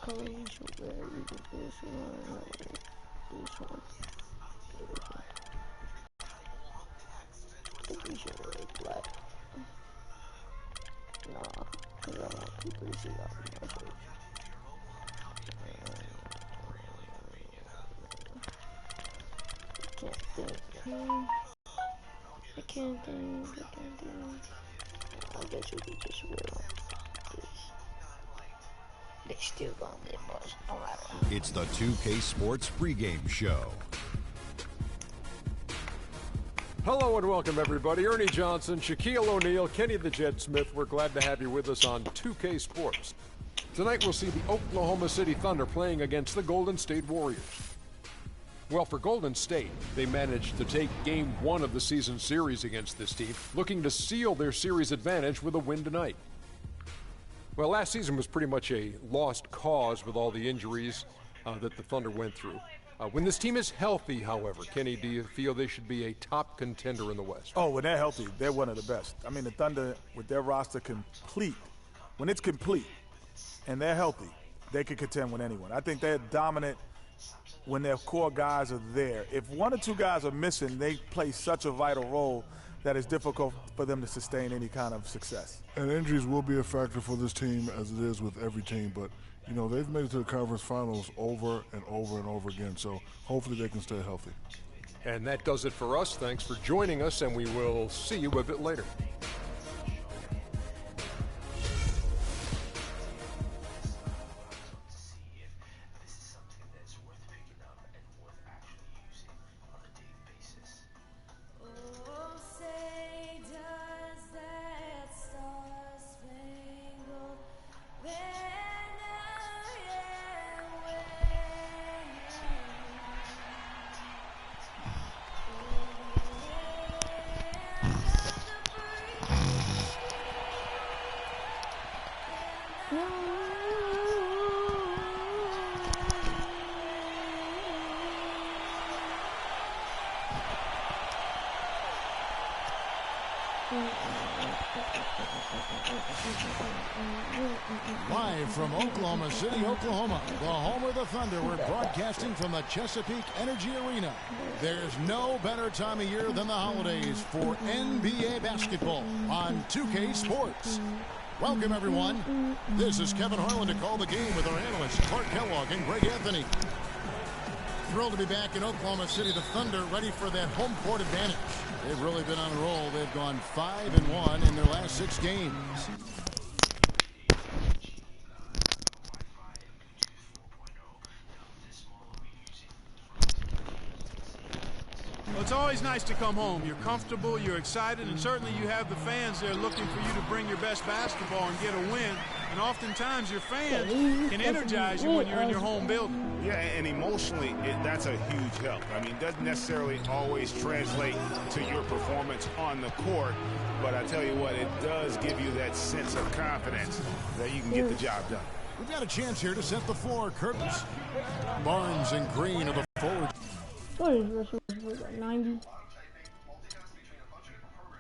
color you should wear? Either this one or this one. I think we should wear black. Nah, because I want people to see out my face. I can't think. I guess we could just wear this. They still gonna get bust. No matter. It's the 2K Sports pregame show. Hello and welcome everybody. Ernie Johnson, Shaquille O'Neal, Kenny the Jet Smith. We're glad to have you with us on 2K Sports. Tonight we'll see the Oklahoma City Thunder playing against the Golden State Warriors. Well, for Golden State, they managed to take Game 1 of the season series against this team, looking to seal their series advantage with a win tonight. Well, last season was pretty much a lost cause with all the injuries that the Thunder went through. When this team is healthy, however, Kenny, do you feel they should be a top contender in the West? Oh, when they're healthy, they're one of the best. I mean, the Thunder, with their roster complete, when it's complete and they're healthy, they can contend with anyone. I think they're dominant when their core guys are there. If one or two guys are missing, they play such a vital role that it's difficult for them to sustain any kind of success. And injuries will be a factor for this team, as it is with every team, but you know, they've made it to the conference finals over and over and over again, so hopefully they can stay healthy. And that does it for us. Thanks for joining us, and we will see you a bit later. Live from Oklahoma City, Oklahoma, the home of the Thunder, we're broadcasting from the Chesapeake Energy Arena. There's no better time of year than the holidays for NBA basketball on 2K Sports. Welcome, everyone. This is Kevin Harlan to call the game with our analysts Clark Kellogg and Greg Anthony. Thrilled to be back in Oklahoma City. The Thunder ready for that home court advantage. They've really been on a roll. They've gone 5-1 in their last 6 games. Well, it's always nice to come home. You're comfortable, you're excited, and certainly you have the fans there looking for you to bring your best basketball and get a win. And oftentimes your fans can energize you when you're in your home building. Yeah, and emotionally, that's a huge help. I mean, it doesn't necessarily always translate to your performance on the court, but I tell you what, it does give you that sense of confidence that you can get the job done. We've got a chance here to set the floor. Curtis, Barnes, and Green are the forwards. What is Russell Westbrook? 90?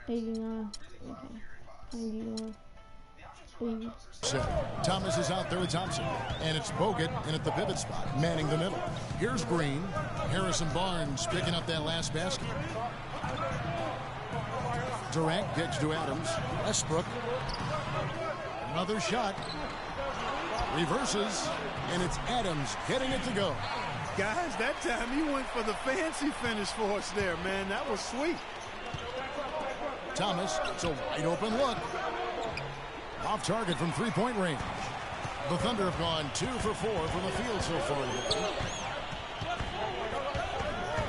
89? Okay. 91. 80. Thomas is out there with Thompson, and it's Bogut in at the pivot spot, manning the middle. Here's Green. Harrison Barnes picking up that last basket. Durant gets to Adams. Westbrook. Another shot. Reverses, and it's Adams getting it to go. Guys, that time he went for the fancy finish for us there, man. That was sweet. Thomas, it's a wide open look. Off target from three-point range. The Thunder have gone 2 for 4 from the field so far.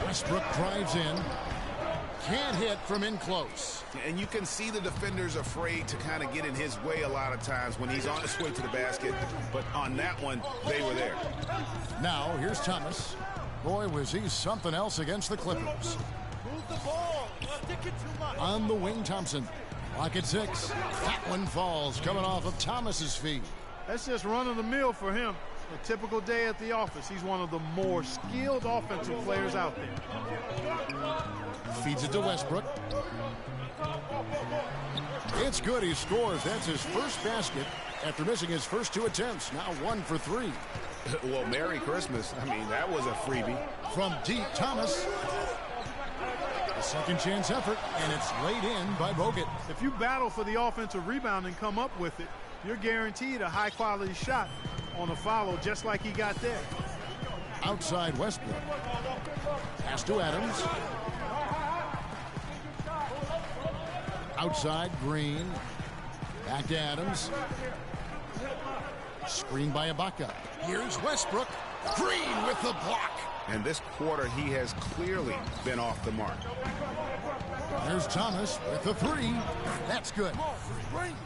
Westbrook drives in. Can't hit from in close. And you can see the defenders afraid to kind of get in his way a lot of times when he's on his way to the basket. But on that one, they were there. Now, here's Thomas. Boy, was he something else against the Clippers. Move the ball. Stick it too much. On the wing, Thompson. Lock at 6. That one falls, coming off of Thomas's feet. That's just run of the mill for him. A typical day at the office. He's one of the more skilled offensive players out there. Feeds it to Westbrook. It's good. He scores. That's his first basket after missing his first 2 attempts. Now 1 for 3. Well, Merry Christmas. I mean, that was a freebie. From deep, Thomas. A second chance effort, and it's laid in by Bogut. If you battle for the offensive rebound and come up with it, you're guaranteed a high-quality shot on a follow, just like he got there. Outside Westbrook. Pass to Adams. Outside Green. Back to Adams. Screen by Ibaka. Here's Westbrook. Green with the block. And this quarter, he has clearly been off the mark. There's Thomas with the 3. That's good.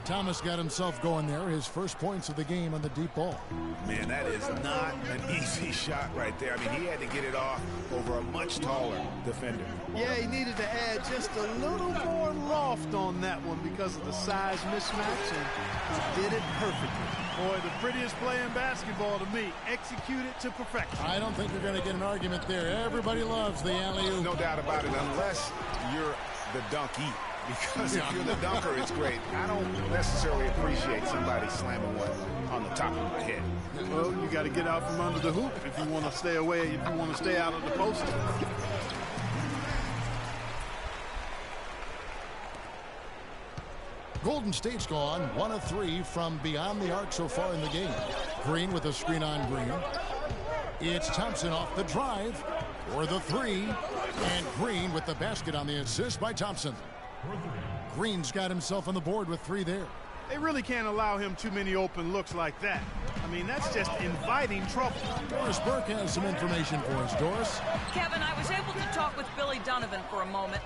Thomas got himself going there. His first points of the game on the deep ball. Man, that is not an easy shot right there. I mean, he had to get it off over a much taller defender. Yeah, he needed to add just a little more loft on that one because of the size mismatch, and he did it perfectly. Boy, the prettiest play in basketball to me. Executed to perfection. I don't think you're going to get an argument there. Everybody loves the alley-oop. No doubt about it, unless you're the donkey. Because if you're the dunker, it's great. I don't necessarily appreciate somebody slamming one on the top of my head. Well, you got to get out from under the hoop if you want to stay away, if you want to stay out of the post. Golden State's gone 1 of 3 from beyond the arc so far in the game. Green with a screen on Green. It's Thompson off the drive for the 3. And Green with the basket on the assist by Thompson. Green's got himself on the board with 3 there. They really can't allow him too many open looks like that. I mean, that's just inviting trouble. Doris Burke has some information for us. Doris? Kevin, I was able to talk with Billy Donovan for a moment.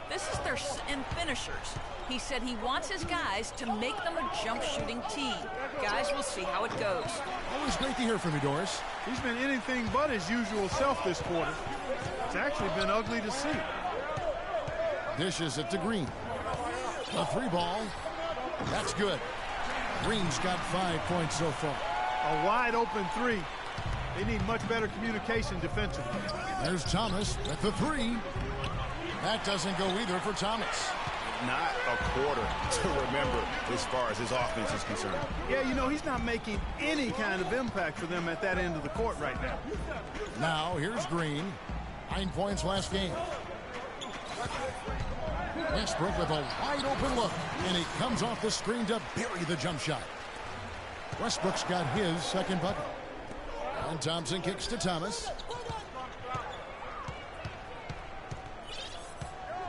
This is their finishers. He said he wants his guys to make them a jump shooting team. Guys, we'll see how it goes. Always great to hear from you, Doris. He's been anything but his usual self this quarter. It's actually been ugly to see. Dishes it to Green. A 3 ball. That's good. Green's got 5 points so far. A wide open 3. They need much better communication defensively. There's Thomas at the 3. That doesn't go either for Thomas. Not a quarter to remember as far as his offense is concerned. Yeah, you know, he's not making any kind of impact for them at that end of the court right now. Now, here's Green. 9 points last game. Westbrook with a wide open look, and he comes off the screen to bury the jump shot. Westbrook's got his second bucket. And Thompson kicks to Thomas.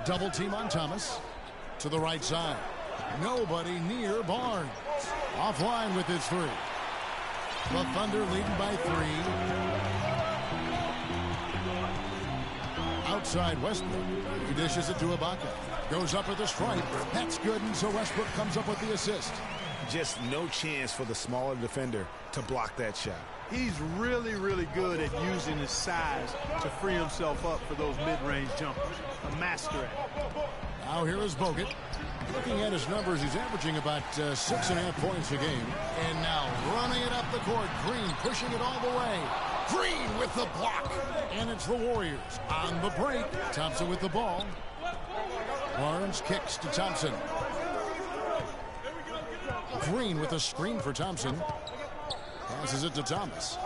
Double team on Thomas. To the right side. Nobody near Barnes. Offline with his 3. The Thunder leading by 3. Outside Westbrook. He dishes it to Ibaka. Goes up with a stripe. That's good, and so Westbrook comes up with the assist. Just no chance for the smaller defender to block that shot. He's really, really good at using his size to free himself up for those mid-range jumpers. A master at it. Now here is Bogut. Looking at his numbers, he's averaging about 6.5 points a game. And now running it up the court. Green pushing it all the way. Green with the block. And it's the Warriors on the break. Thompson with the ball. Barnes kicks to Thompson. Green with a screen for Thompson. Passes it to Thomas.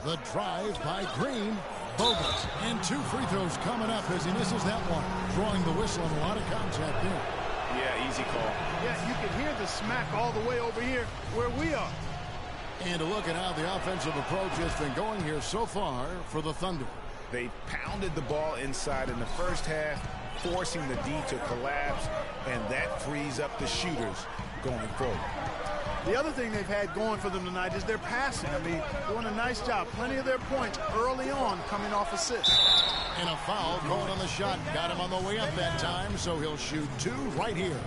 The drive by Green. Bogut. And 2 free throws coming up as he misses that one. Drawing the whistle and a lot of contact there. Yeah, easy call. Yeah, you can hear the smack all the way over here where we are. And to look at how the offensive approach has been going here so far for the Thunder. They pounded the ball inside in the first half, forcing the D to collapse, and that frees up the shooters going forward. The other thing they've had going for them tonight is their passing. I mean, doing a nice job. Plenty of their points early on coming off assists. And a foul called on the shot. Got him on the way up that time, so he'll shoot 2 right here.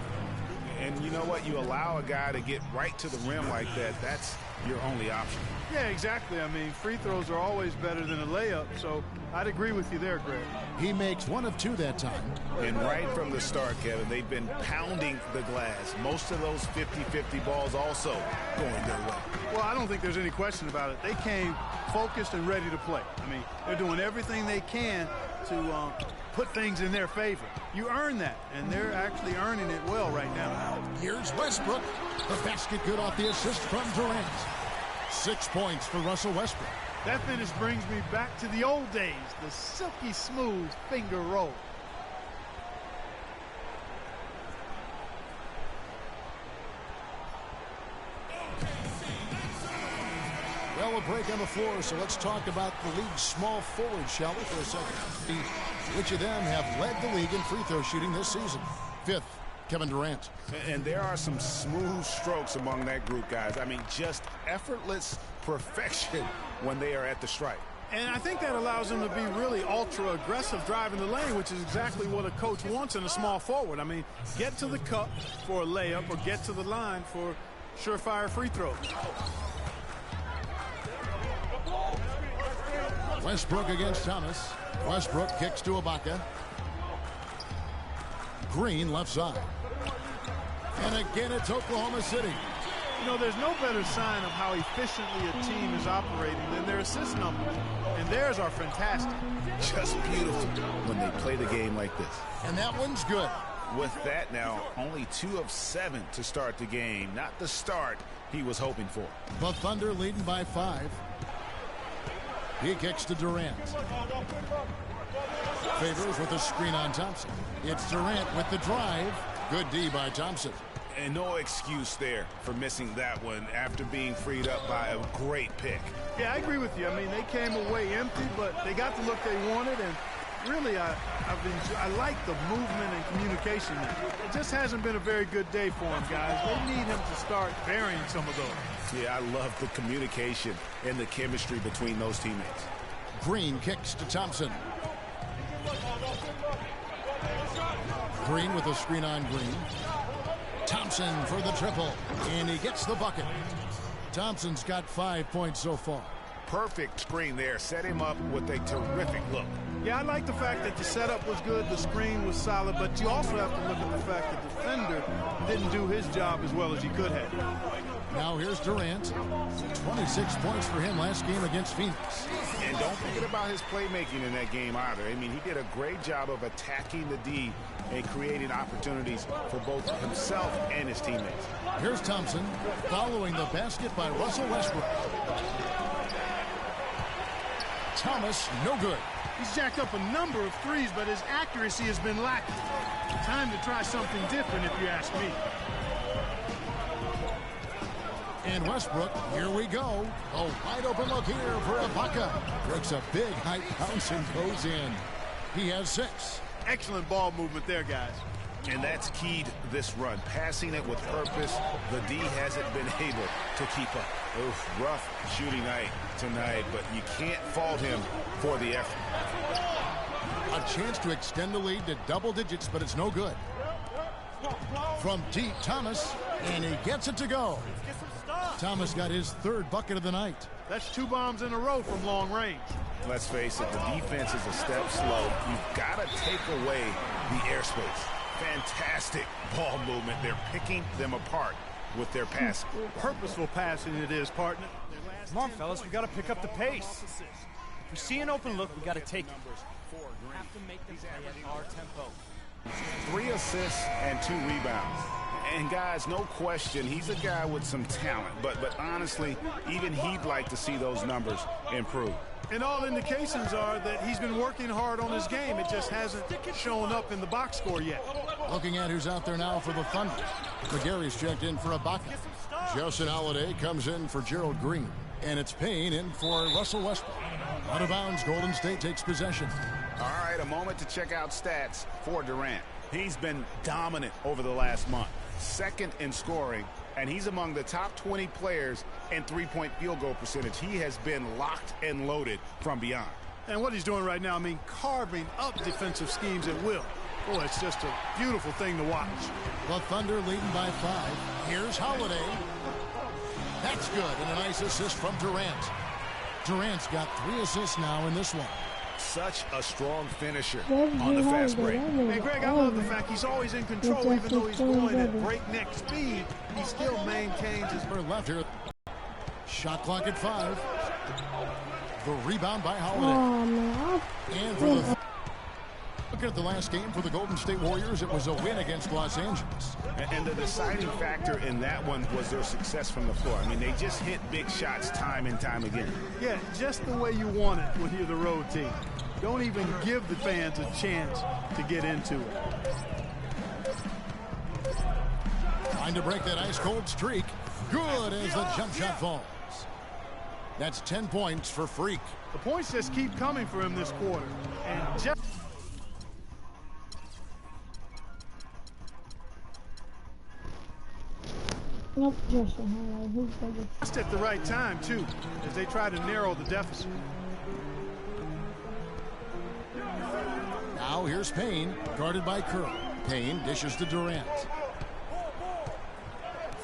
And you know what? You allow a guy to get right to the rim like that, that's your only option. Yeah, exactly. I mean, free throws are always better than a layup, so I'd agree with you there, Greg. He makes 1 of 2 that time. And right from the start, Kevin, they've been pounding the glass. Most of those 50-50 balls also going their way. Well, I don't think there's any question about it. They came focused and ready to play. I mean, they're doing everything they can to put things in their favor. You earn that, and they're actually earning it well right now. Here's Westbrook. The basket good off the assist from Durant. 6 points for Russell Westbrook. That finish brings me back to the old days, the silky smooth finger roll. Well, a break on the floor, so let's talk about the league's small forward, shall we, for a second? Which of them have led the league in free throw shooting this season? 5th, Kevin Durant. And there are some smooth strokes among that group, guys. I mean, just effortless perfection when they are at the stripe. And I think that allows them to be really ultra-aggressive driving the lane, which is exactly what a coach wants in a small forward. I mean, get to the cup for a layup or get to the line for surefire free throws. Westbrook against Thomas. Westbrook kicks to Ibaka. Green left side. And again, it's Oklahoma City. You know, there's no better sign of how efficiently a team is operating than their assist numbers. And theirs are fantastic. Just beautiful when they play the game like this. And that one's good. With that now, only 2 of 7 to start the game. Not the start he was hoping for. The Thunder leading by 5. He kicks to Durant. Favors with a screen on Thompson. It's Durant with the drive. Good D by Thompson. And no excuse there for missing that one after being freed up by a great pick. Yeah, I agree with you. I mean, they came away empty, but they got the look they wanted, and really, I like the movement and communication. It just hasn't been a very good day for him, guys. They need him to start burying some of those. Yeah, I love the communication and the chemistry between those teammates. Green kicks to Thompson. Green with a screen on Green. Thompson for the triple, and he gets the bucket. Thompson's got 5 points so far. Perfect screen there. Set him up with a terrific look. Yeah, I like the fact that the setup was good, the screen was solid, but you also have to look at the fact that the defender didn't do his job as well as he could have. Now here's Durant. 26 points for him last game against Phoenix. And don't forget about his playmaking in that game either. I mean, he did a great job of attacking the D and creating opportunities for both himself and his teammates. Here's Thompson following the basket by Russell Westbrook. Thomas, no good. He's jacked up a number of threes, but his accuracy has been lacking. Time to try something different, if you ask me. And Westbrook, here we go. A wide open look here for Ibaka. Breaks a big height bounce and goes in. He has 6. Excellent ball movement there, guys. And that's keyed this run. Passing it with purpose. The D hasn't been able to keep up. Oof, rough shooting night tonight, but you can't fault him for the effort. A chance to extend the lead to double digits, but it's no good. From deep, Thomas, and he gets it to go. Thomas got his 3rd bucket of the night. That's 2 bombs in a row from long range. Let's face it, the defense is a step slow. You've got to take away the airspace. Fantastic ball movement. They're picking them apart with their passing. Purposeful passing it is, partner. Come on, fellas, we got to pick up the pace. If we see an open look, we got to take it. We have to make them play at our tempo. 3 assists and 2 rebounds. And guys, no question, he's a guy with some talent. But honestly, even he'd like to see those numbers improve. And all indications are that he's been working hard on his game. It just hasn't shown up in the box score yet. Looking at who's out there now for the Thunder. McGarry's checked in for Ibaka. Justin Holiday comes in for Gerald Green. And it's Payne in for Russell Westbrook. Out of bounds, Golden State takes possession. All right, a moment to check out stats for Durant. He's been dominant over the last month. 2nd in scoring, and he's among the top 20 players in three-point field goal percentage. He has been locked and loaded from beyond. And what he's doing right now, I mean, carving up defensive schemes at will. Boy, it's just a beautiful thing to watch. The Thunder leading by 5. Here's Holiday. That's good, and a nice assist from Durant. Durant's got 3 assists now in this one. Such a strong finisher on the fast break. Hey, Greg, I love the fact he's always in control, even though he's going at breakneck speed. He still maintains his... Left here. Shot clock at 5. The rebound by Holiday. And for the Looking at the last game for the Golden State Warriors, it was a win against Los Angeles. And the deciding factor in that one was their success from the floor. I mean, they just hit big shots time and time again. Yeah, just the way you want it when you're the road team. Don't even give the fans a chance to get into it. Trying to break that ice-cold streak. Good as the jump shot falls. That's 10 points for Freak. The points just keep coming for him this quarter. And just at the right time, too, as they try to narrow the deficit. Now here's Payne, guarded by Curl. Payne dishes to Durant.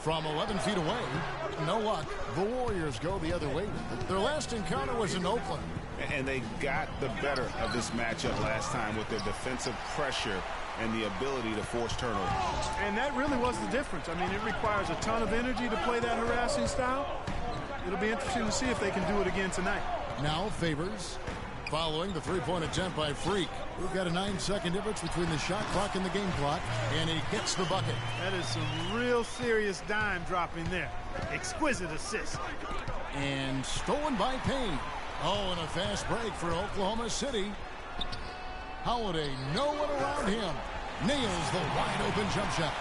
From 11 feet away, no luck. The Warriors go the other way. Their last encounter was in Oakland. And they got the better of this matchup last time with their defensive pressure and the ability to force turnovers. And that really was the difference. I mean, it requires a ton of energy to play that harassing style. It'll be interesting to see if they can do it again tonight. Now Favors, following the three-point attempt by Freak. We've got a 9-second difference between the shot clock and the game clock, and he gets the bucket. That is some real serious dime dropping there. Exquisite assist. And stolen by Payne. Oh, and a fast break for Oklahoma City. Holiday, no one around him. Nails the wide-open jump shot.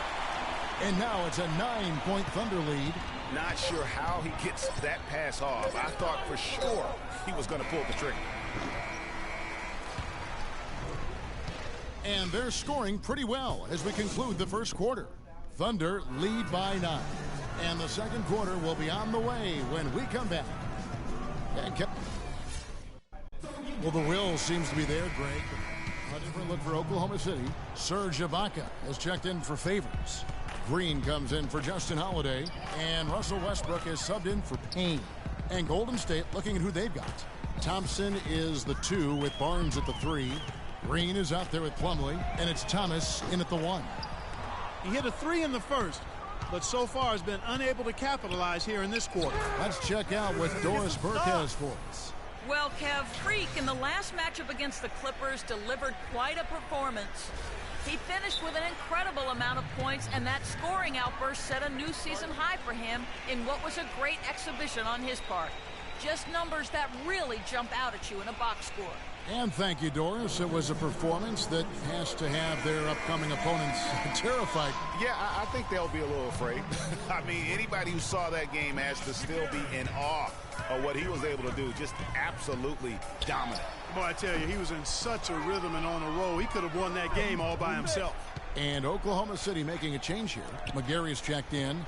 And now it's a 9-point Thunder lead. Not sure how he gets that pass off. I thought for sure he was going to pull the trigger. And they're scoring pretty well as we conclude the first quarter. Thunder lead by 9. And the second quarter will be on the way when we come back. Well, the will seems to be there, Greg. A different look for Oklahoma City. Serge Ibaka has checked in for Favors. Green comes in for Justin Holiday. And Russell Westbrook is subbed in for Payne. And Golden State looking at who they've got. Thompson is the 2 with Barnes at the 3. Green is out there with Plumlee. And it's Thomas in at the 1. He hit a 3 in the first, but so far has been unable to capitalize here in this quarter. Let's check out what Doris Burke has for us. Well, Kev, Freak in the last matchup against the Clippers delivered quite a performance. He finished with an incredible amount of points, and that scoring outburst set a new season high for him in what was a great exhibition on his part. Just numbers that really jump out at you in a box score. And thank you, Doris. It was a performance that has to have their upcoming opponents terrified. Yeah, I think they'll be a little afraid. I mean, anybody who saw that game has to still be in awe of what he was able to do. Just absolutely dominant. Boy, I tell you, he was in such a rhythm and on a roll. He could have won that game all by himself. And Oklahoma City making a change here. McGary's checked in.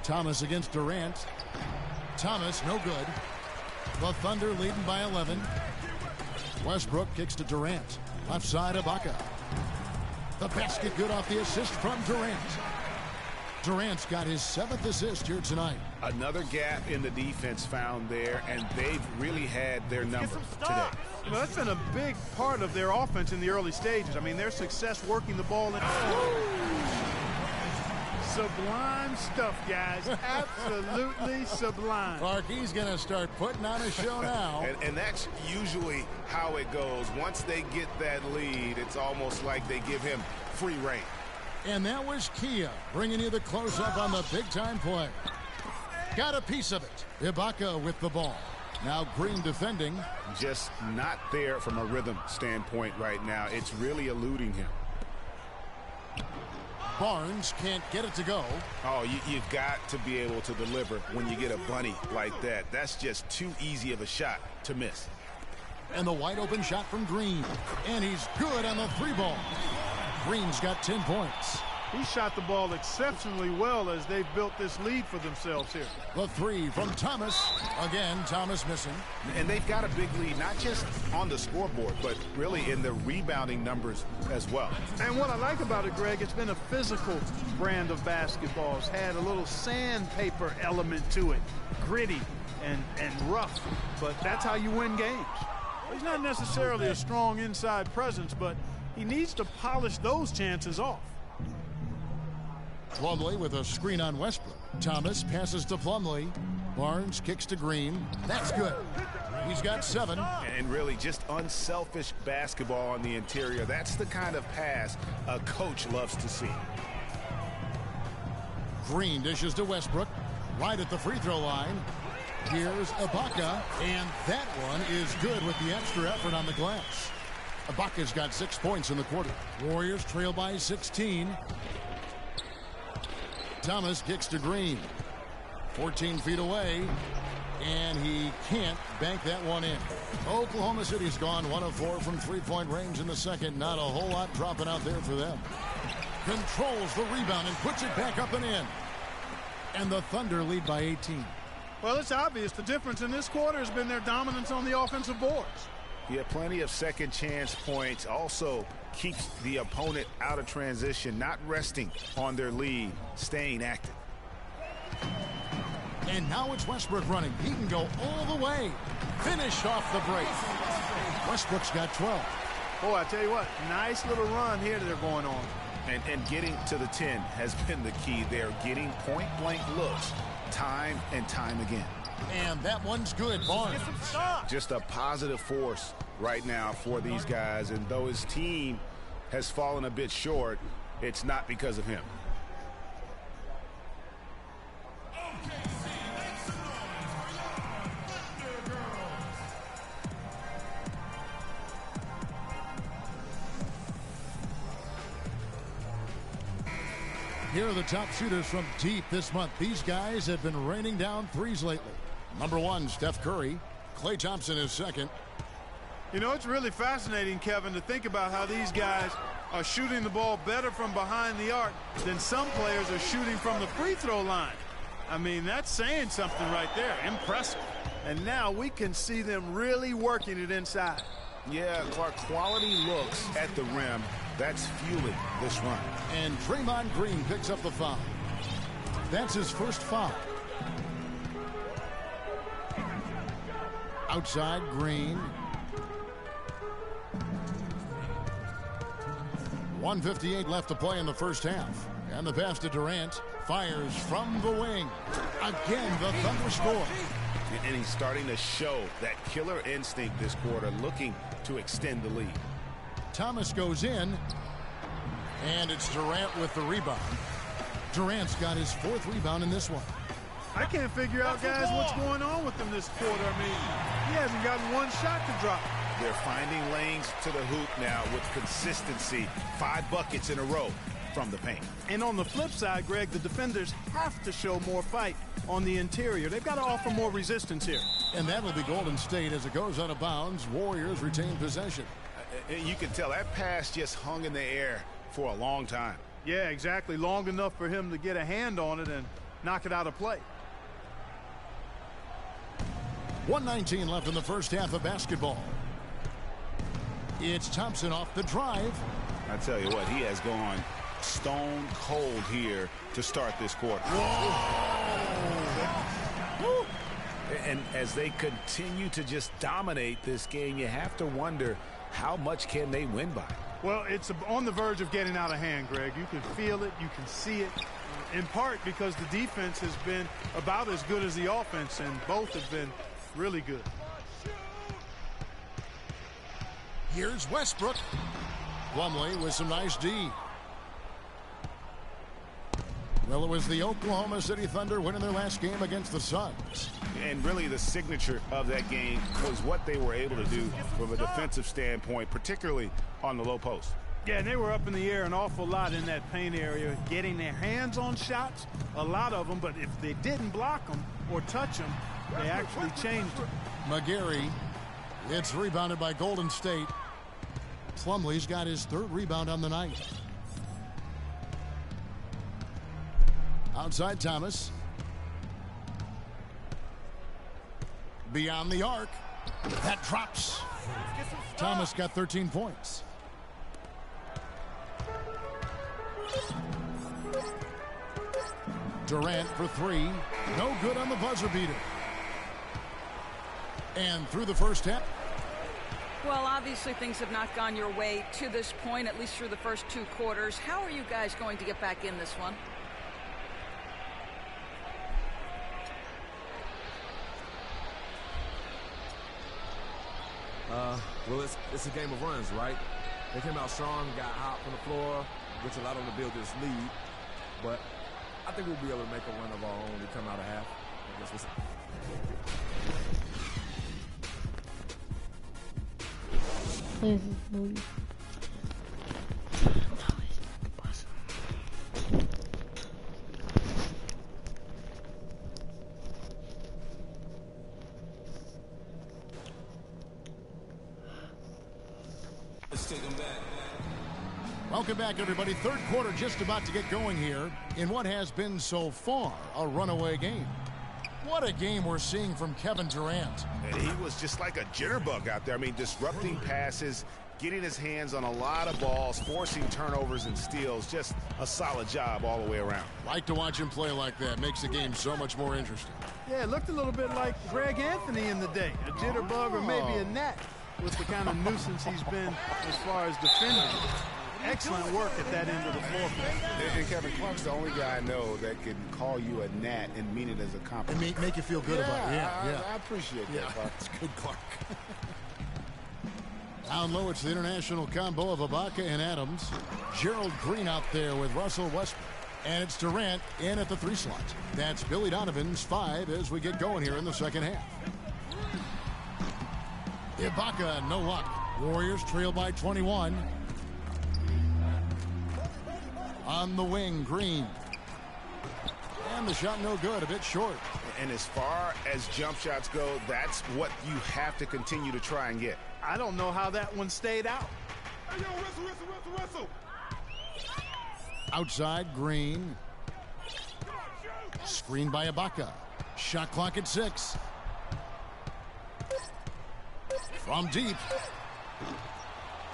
Thomas against Durant. Thomas, no good. The Thunder leading by 11. Westbrook kicks to Durant. Left side, Ibaka. The basket good off the assist from Durant. Durant's got his 7th assist here tonight. Another gap in the defense found there, and they've really had their number today. You know, that's been a big part of their offense in the early stages. I mean, their success working the ball in. Sublime stuff, guys. Absolutely sublime. Clarkie's going to start putting on a show now. And that's usually how it goes. Once they get that lead, it's almost like they give him free reign. And that was Kia bringing you the close-up on the big-time play. Got a piece of it. Ibaka with the ball. Now Green defending. Just not there from a rhythm standpoint right now. It's really eluding him. Barnes can't get it to go. Oh, you've got to be able to deliver when you get a bunny like that. That's just too easy of a shot to miss. And the wide open shot from Green. And he's good on the 3-ball. Green's got 10 points. He shot the ball exceptionally well as they've built this lead for themselves here. The 3 from Thomas. Again, Thomas missing. And they've got a big lead, not just on the scoreboard, but really in the rebounding numbers as well. And what I like about it, Greg, it's been a physical brand of basketball. It's had a little sandpaper element to it. Gritty and rough. But that's how you win games. He's not necessarily a strong inside presence, but he needs to polish those chances off. Plumlee with a screen on Westbrook. Thomas passes to Plumlee. Barnes kicks to Green. That's good. He's got 7. And really just unselfish basketball on the interior. That's the kind of pass a coach loves to see. Green dishes to Westbrook. Right at the free throw line. Here's Ibaka. And that one is good with the extra effort on the glass. Ibaka's got 6 points in the quarter. Warriors trail by 16. Thomas kicks to Green. 14 feet away. And he can't bank that one in. Oklahoma City's gone 1 of 4 from three-point range in the second. Not a whole lot dropping out there for them. Controls the rebound and puts it back up and in. And the Thunder lead by 18. Well, it's obvious the difference in this quarter has been their dominance on the offensive boards. Yeah, plenty of second chance points. Also keeps the opponent out of transition, not resting on their lead, staying active. And now it's Westbrook running. He can go all the way. Finish off the break. Westbrook's got 12. Boy, I tell you what, nice little run here that they're going on. And getting to the 10 has been the key. They're getting point-blank looks time and time again. And that one's good, Barnes. Just a positive force right now for these guys. And though his team has fallen a bit short, it's not because of him. Here are the top shooters from deep this month. These guys have been raining down threes lately. Number 1, Steph Curry. Klay Thompson is second. You know, it's really fascinating, Kevin, to think about how these guys are shooting the ball better from behind the arc than some players are shooting from the free throw line. I mean, that's saying something right there. Impressive. And now we can see them really working it inside. Yeah, Clark, quality looks at the rim. That's fueling this run. And Draymond Green picks up the foul. That's his first foul. Outside, Green. 1:58 left to play in the first half. And the pass to Durant. Fires from the wing. Again, the Thunder score. And he's starting to show that killer instinct this quarter, looking to extend the lead. Thomas goes in. And it's Durant with the rebound. Durant's got his 4th rebound in this one. I can't figure out, guys, what's going on with him this quarter. I mean, he hasn't gotten one shot to drop. They're finding lanes to the hoop now with consistency. 5 buckets in a row from the paint. And on the flip side, Greg, the defenders have to show more fight on the interior. They've got to offer more resistance here. And that'll be Golden State as it goes out of bounds. Warriors retain possession. You can tell that pass just hung in the air for a long time. Yeah, exactly. Long enough for him to get a hand on it and knock it out of play. 1:19 left in the first half of basketball. It's Thompson off the drive. I tell you what, he has gone stone cold here to start this quarter. Whoa. And as they continue to just dominate this game, you have to wonder, how much can they win by? Well, it's on the verge of getting out of hand, Greg. You can feel it. You can see it. In part because the defense has been about as good as the offense, and both have been really good. Here's Westbrook. Plumlee with some nice D. Well, it was the Oklahoma City Thunder winning their last game against the Suns. And really the signature of that game was what they were able to do from a defensive standpoint, particularly on the low post. Yeah, and they were up in the air an awful lot in that paint area, getting their hands on shots, a lot of them, but if they didn't block them or touch them, they actually changed it. McGarry, it's rebounded by Golden State. Plumlee's got his 3rd rebound on the night. Outside Thomas. Beyond the arc. That drops. Thomas got 13 points. Durant for 3. No good on the buzzer beater. And through the first half. Well, obviously things have not gone your way to this point, at least through the first 2 quarters. How are you guys going to get back in this one? Well, it's a game of runs, right? They came out strong, got hot from the floor, which allowed them to build this lead. But I think we'll be able to make a run of our own to come out of half. I guess Let's take them back. Welcome back, everybody. Third quarter just about to get going here in what has been so far a runaway game. What a game we're seeing from Kevin Durant. And he was just like a jitterbug out there. I mean, disrupting passes, getting his hands on a lot of balls, forcing turnovers and steals. Just a solid job all the way around. Like to watch him play like that. Makes the game so much more interesting. Yeah, it looked a little bit like Greg Anthony in the day. A jitterbug or maybe a gnat with the kind of nuisance he's been as far as defending. Excellent work at that end of the floor. And Kevin Clark's the only guy I know that can call you a gnat and mean it as a compliment. And make you feel good about it. Yeah. I appreciate that, Clark. It's good, Clark. Down low, it's the international combo of Ibaka and Adams. Gerald Green out there with Russell Westbrook. And it's Durant in at the 3 slot. That's Billy Donovan's 5 as we get going here in the second half. Ibaka, no luck. Warriors trail by 21. On the wing, Green. And the shot no good, a bit short. And as far as jump shots go, that's what you have to continue to try and get. I don't know how that one stayed out. Hey, yo, wrestle. Outside, Green. Screen by Ibaka. Shot clock at 6. From deep.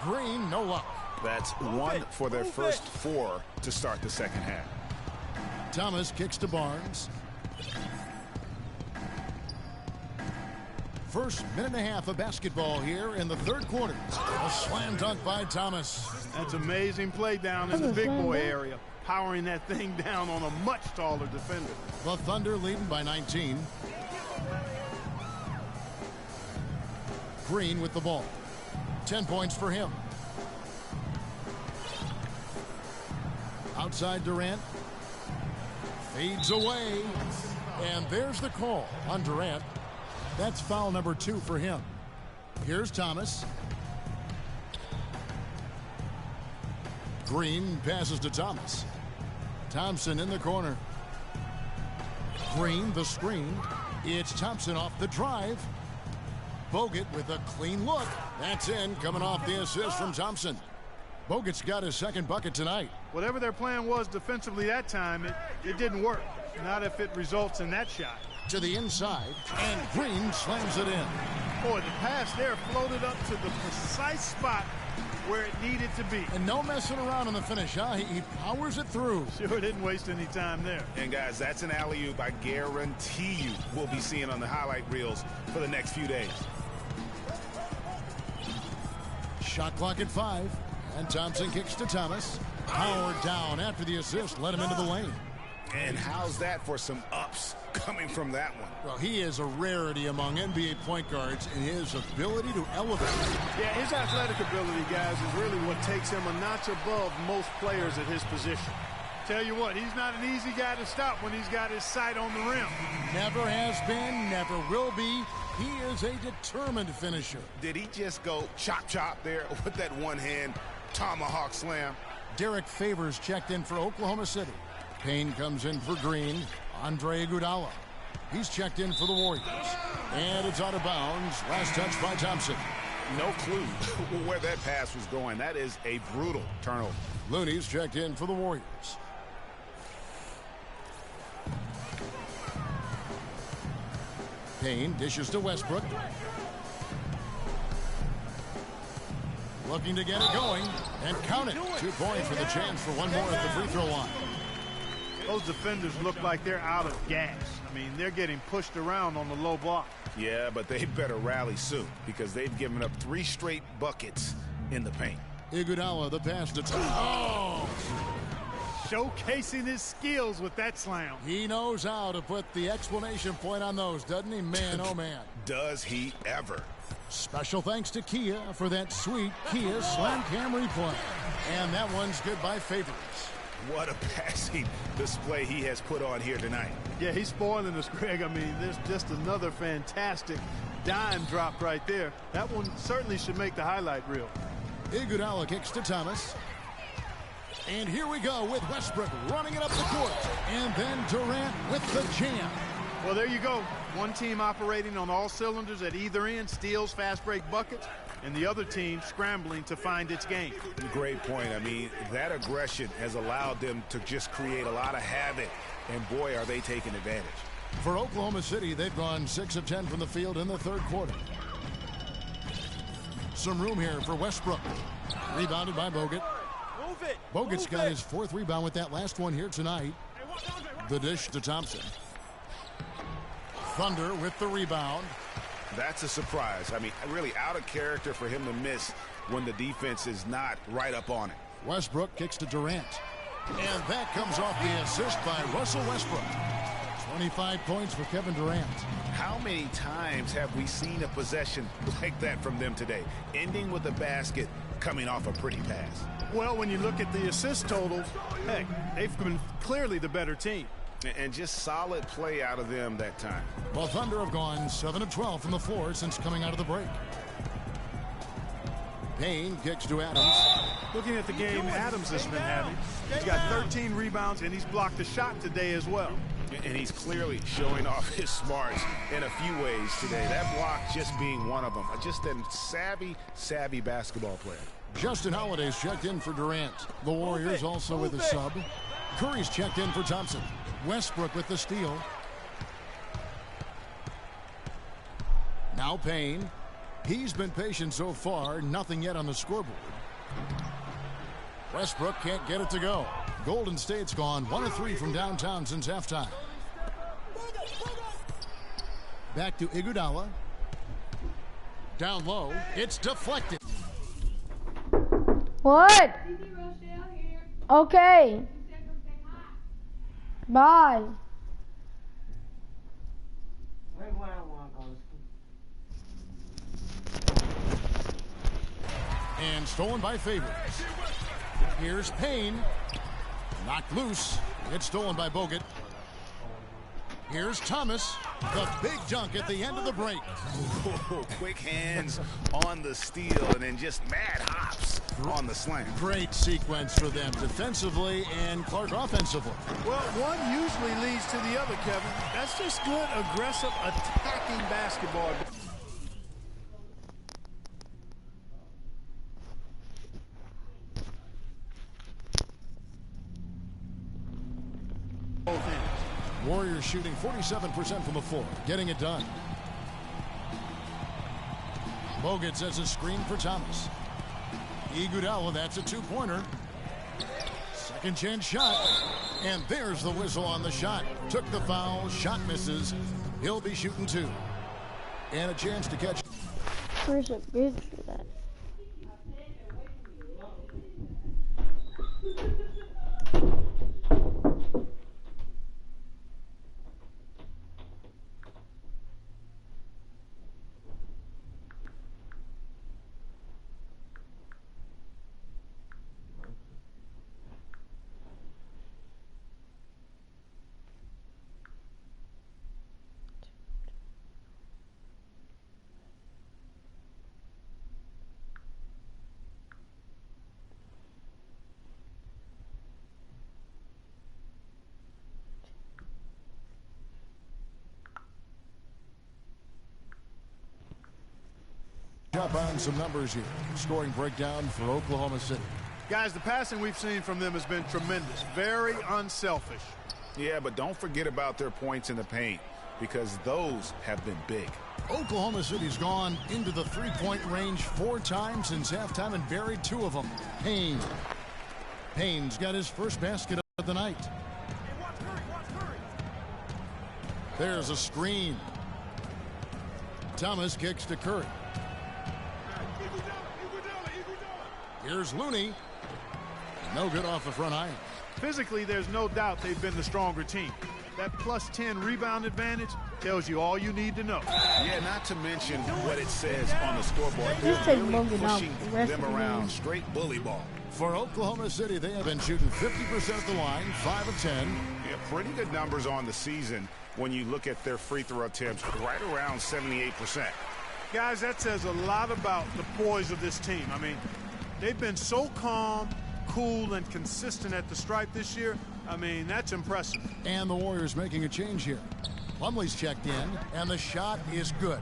Green, no luck. That's 1 for their first 4 to start the second half. Thomas kicks to Barnes. First minute and a half of basketball here in the third quarter. A slam dunk by Thomas. That's amazing play down in the big boy area. Powering that thing down on a much taller defender. The Thunder leading by 19. Green with the ball. 10 points for him. Outside Durant. Fades away. And there's the call on Durant. That's foul number 2 for him. Here's Thomas. Green passes to Thomas. Thompson in the corner. Green the screen. It's Thompson off the drive. Bogut with a clean look. That's in, coming off the assist from Thompson. Bogut's got his second bucket tonight. Whatever their plan was defensively that time, it didn't work. Not if it results in that shot. To the inside, and Green slams it in. Boy, the pass there floated up to the precise spot where it needed to be. And no messing around in the finish, huh? He powers it through. Sure didn't waste any time there. And guys, that's an alley-oop I guarantee you we'll be seeing on the highlight reels for the next few days. Shot clock at 5, and Thompson kicks to Thomas. Powered down after the assist, led him into the lane. And how's that for some ups coming from that one? Well, he is a rarity among NBA point guards in his ability to elevate. Yeah, his athletic ability, guys, is really what takes him a notch above most players at his position. Tell you what, he's not an easy guy to stop when he's got his sight on the rim. Never has been, never will be. He is a determined finisher. Did he just go chop there with that one-hand tomahawk slam? Derek Favors checked in for Oklahoma City. Payne comes in for Green. Andre Iguodala. He's checked in for the Warriors. And it's out of bounds. Last touch by Thompson. No clue where that pass was going. That is a brutal turnover. Looney's checked in for the Warriors. Payne dishes to Westbrook. Looking to get it going. And count it. 2 points with a chance for one more at the free throw line. Those defenders look like they're out of gas. I mean, they're getting pushed around on the low block. Yeah, but they better rally soon because they've given up 3 straight buckets in the paint. Iguodala, the pass to Oh! Showcasing his skills with that slam. He knows how to put the exclamation point on those, doesn't he? Man, oh man. Does he ever? Special thanks to Kia for that sweet Kia Slam Cam replay. And that one's good by Favors. What a passing display he has put on here tonight. Yeah, he's spoiling us, Greg. I mean, there's just another fantastic dime drop right there. That one certainly should make the highlight reel. Iguodala kicks to Thomas. And here we go with Westbrook running it up the court. And then Durant with the jam. Well, there you go. One team operating on all cylinders at either end, steals, fast break buckets, and the other team scrambling to find its game. Great point. I mean, that aggression has allowed them to just create a lot of havoc, and boy, are they taking advantage. For Oklahoma City, they've gone 6 of 10 from the field in the third quarter. Some room here for Westbrook. Rebounded by Bogut. Bogut's got his 4th rebound with that last one here tonight. The dish to Thompson. Thunder with the rebound. That's a surprise. I mean, really out of character for him to miss when the defense is not right up on it. Westbrook kicks to Durant. And that comes off the assist by Russell Westbrook. 25 points for Kevin Durant. How many times have we seen a possession like that from them today? Ending with a basket, coming off a pretty pass. Well, when you look at the assist totals, heck, they've been clearly the better team. And just solid play out of them that time. Well, Thunder have gone 7 of 12 from the floor since coming out of the break. Payne kicks to Adams. Looking at the game Adams has been having, he's got 13 rebounds, and he's blocked a shot today as well. And he's clearly showing off his smarts in a few ways today. That block just being one of them. Just a savvy basketball player. Justin Holiday's checked in for Durant. The Warriors also with a sub. Curry's checked in for Thompson. Westbrook with the steal. Now Payne. He's been patient so far. Nothing yet on the scoreboard. Westbrook can't get it to go. Golden State's gone 1 of 3 from downtown since halftime. Back to Iguodala. Down low. It's deflected. What? Okay. Bye. And stolen by Favors. Here's Payne. Knocked loose. It's stolen by Bogut. Here's Thomas. The big dunk at the end of the break. Ooh, quick hands on the steal and then just mad hops on the slam. Great sequence for them defensively and Clark offensively. Well, one usually leads to the other, Kevin. That's just good, aggressive, attacking basketball. Warriors shooting 47% from the floor, getting it done. Bogut sets a screen for Thomas. Iguodala, that's a 2-pointer. Second chance shot. And there's the whistle on the shot. Took the foul, shot misses. He'll be shooting 2. And a chance to catch. Where's a bridge for that? Up on some numbers here. Scoring breakdown for Oklahoma City. Guys, the passing we've seen from them has been tremendous. Very unselfish. Yeah, but don't forget about their points in the paint because those have been big. Oklahoma City's gone into the 3-point range 4 times since halftime and buried 2 of them. Payne. Payne's got his first basket of the night. There's a screen. Thomas kicks to Curry. Here's Looney. No good off the front iron. Physically, there's no doubt they've been the stronger team. That plus 10 rebound advantage tells you all you need to know. Yeah, not to mention what it says on the scoreboard. Just They're take really Morgan out pushing the rest them of the around, game. straight bully ball. For Oklahoma City, they have been shooting 50% at the line, 5 of 10. Yeah, pretty good numbers on the season when you look at their free throw attempts, right around 78%. Guys, that says a lot about the poise of this team. I mean, they've been so calm, cool, and consistent at the stripe this year. I mean, that's impressive. And the Warriors making a change here. Plumlee's checked in, and the shot is good.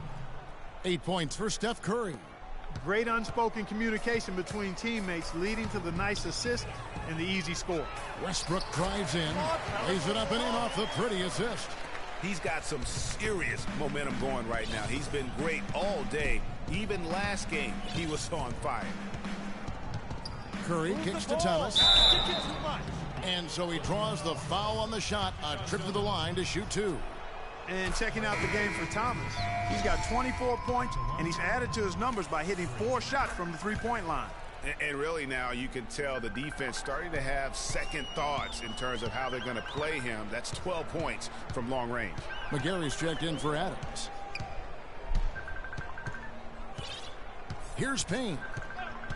8 points for Steph Curry. Great unspoken communication between teammates, leading to the nice assist and the easy score. Westbrook drives in, lays it up and in off the pretty assist. He's got some serious momentum going right now. He's been great all day. Even last game, he was on fire. Curry kicks to Thomas. And so he draws the foul on the shot. A trip to the line to shoot 2. And checking out the game for Thomas, he's got 24 points, and he's added to his numbers by hitting 4 shots from the three-point line. And really now you can tell the defense starting to have second thoughts in terms of how they're going to play him. That's 12 points from long range. McGarry's checked in for Adams. Here's Payne.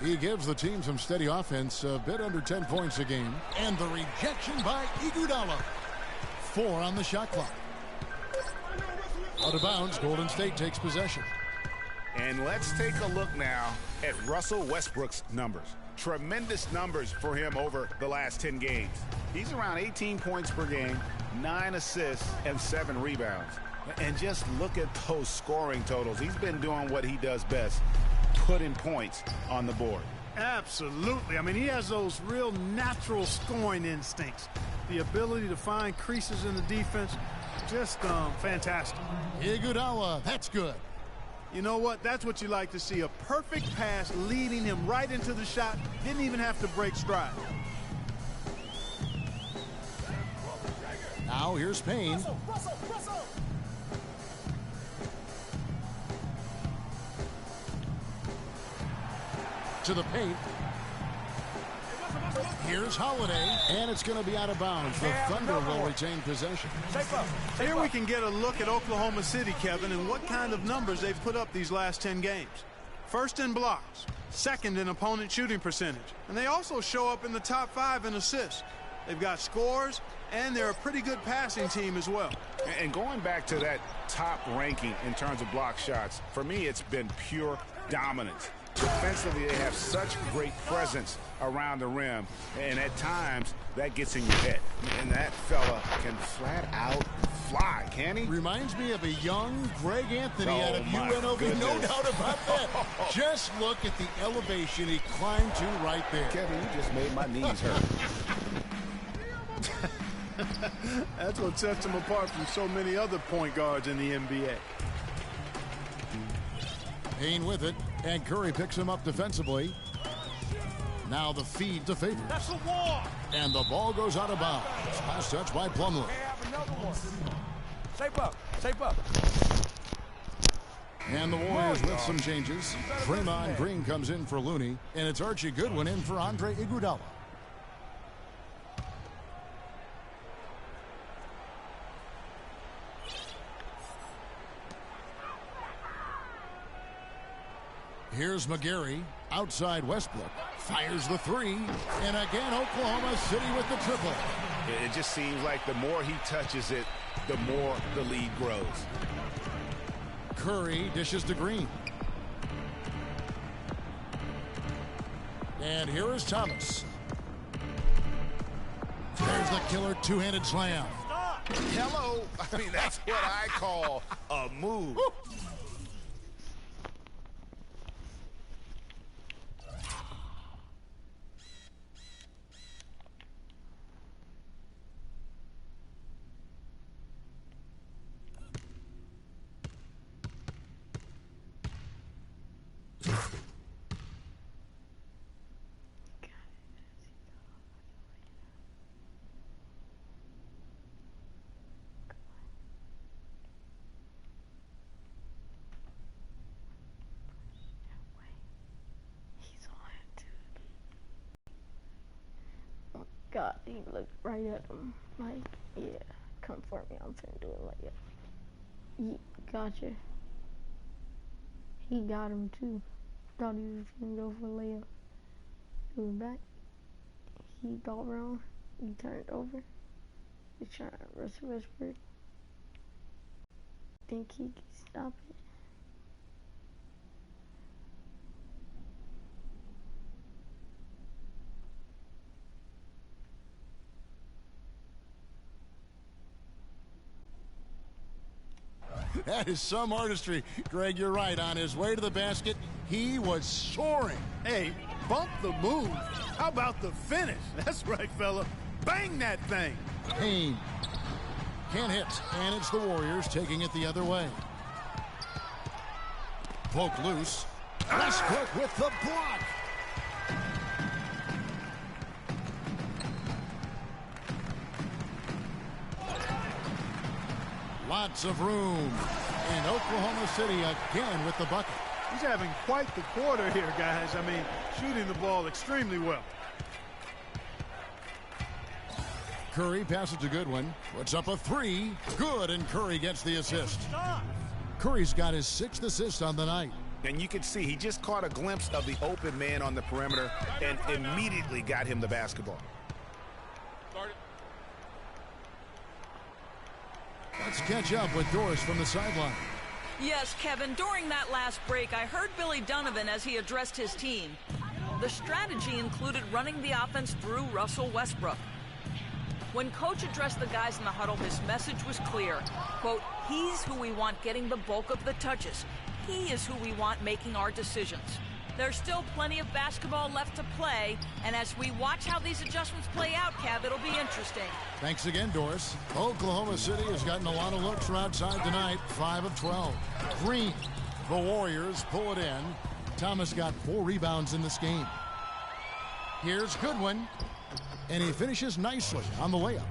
He gives the team some steady offense, a bit under 10 points a game. And the rejection by Iguodala. 4 on the shot clock. Out of bounds, Golden State takes possession. And let's take a look now at Russell Westbrook's numbers. Tremendous numbers for him over the last 10 games. He's around 18 points per game, 9 assists, and 7 rebounds. And just look at those scoring totals. He's been doing what he does best, putting points on the board. Absolutely. I mean, he has those real natural scoring instincts. The ability to find creases in the defense, just fantastic. Iguodala, that's good. You know what? That's what you like to see. A perfect pass leading him right into the shot. Didn't even have to break stride. Now here's Payne. To the paint. Here's Holiday, and it's going to be out of bounds. The Thunder will retain possession. Here we can get a look at Oklahoma City, Kevin, and what kind of numbers they've put up these last 10 games. First in blocks, second in opponent shooting percentage, and they also show up in the top 5 in assists. They've got scores, and they're a pretty good passing team as well. And going back to that top ranking in terms of block shots, for me it's been pure dominance. Defensively, they have such great presence around the rim, and at times that gets in your head. And that fella can flat out fly, can he? Reminds me of a young Greg Anthony out of UNLV, goodness. no doubt about that. Just look at the elevation he climbed to right there. Kevin, you just made my knees hurt. That's what sets him apart from so many other point guards in the NBA. Payne with it, and Curry picks him up defensively. Now the feed to Favors. That's the wall. And the ball goes out of bounds. Last touch by Plumlee. Shape up. Shape up. And the Warriors with some changes. Draymond Green comes in for Looney, and it's Archie Goodwin in for Andre Iguodala. Here's McGarry, outside Westbrook, fires the 3, and again Oklahoma City with the triple. It just seems like the more he touches it, the more the lead grows. Curry dishes to Green. And here is Thomas. There's the killer two-handed slam. Hello. I mean, that's what I call a move. God, he looked right at him. Like, yeah, come for me. I'm finna do it like that. Gotcha. He got him too. Thought he was gonna go for a layup. He was back. He thought wrong. He turned over. He's trying to Russell Westbrook. Think he can stop it? That is some artistry. Greg, you're right. On his way to the basket, he was soaring. Hey, bump the move. How about the finish? That's right, fella. Bang that thing. Payne can't hit, and it's the Warriors taking it the other way. Poke loose. Westbrook with the block. Lots of room. And Oklahoma City again with the bucket. He's having quite the quarter here, guys. I mean, shooting the ball extremely well. Curry passes to Goodwin. Puts up a three. Good, and Curry gets the assist. Curry's got his 6th assist on the night. And you can see he just caught a glimpse of the open man on the perimeter and immediately got him the basketball. Let's catch up with Doris from the sideline. Yes, Kevin, during that last break, I heard Billy Donovan as he addressed his team. The strategy included running the offense through Russell Westbrook. When Coach addressed the guys in the huddle, his message was clear. Quote, he's who we want getting the bulk of the touches. He is who we want making our decisions. There's still plenty of basketball left to play, and as we watch how these adjustments play out, Kev, it'll be interesting. Thanks again, Doris. Oklahoma City has gotten a lot of looks from outside tonight, 5 of 12. Green, the Warriors pull it in. Thomas got 4 rebounds in this game. Here's Goodwin, and he finishes nicely on the layup.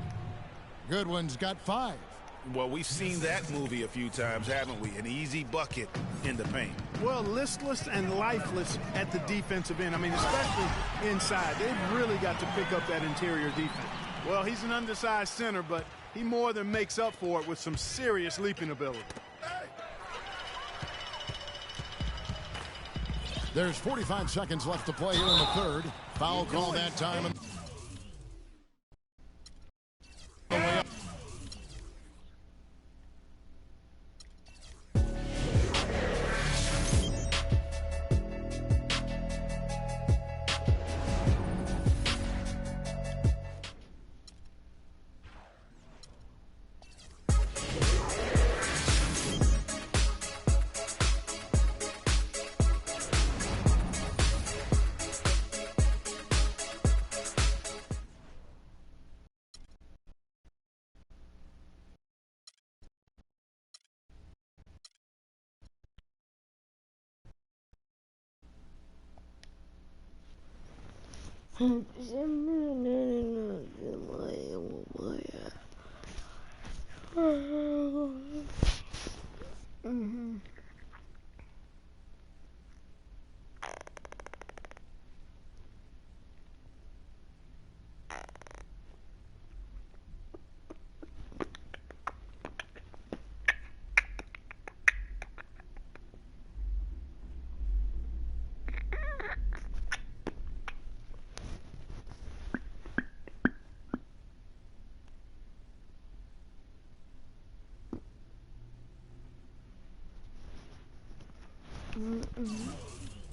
Goodwin's got 5. Well, we've seen that movie a few times, haven't we? An easy bucket in the paint. Well, listless and lifeless at the defensive end. I mean, especially inside. They've really got to pick up that interior defense. Well, he's an undersized center, but he more than makes up for it with some serious leaping ability. There's 45 seconds left to play here in the third. Foul call that time.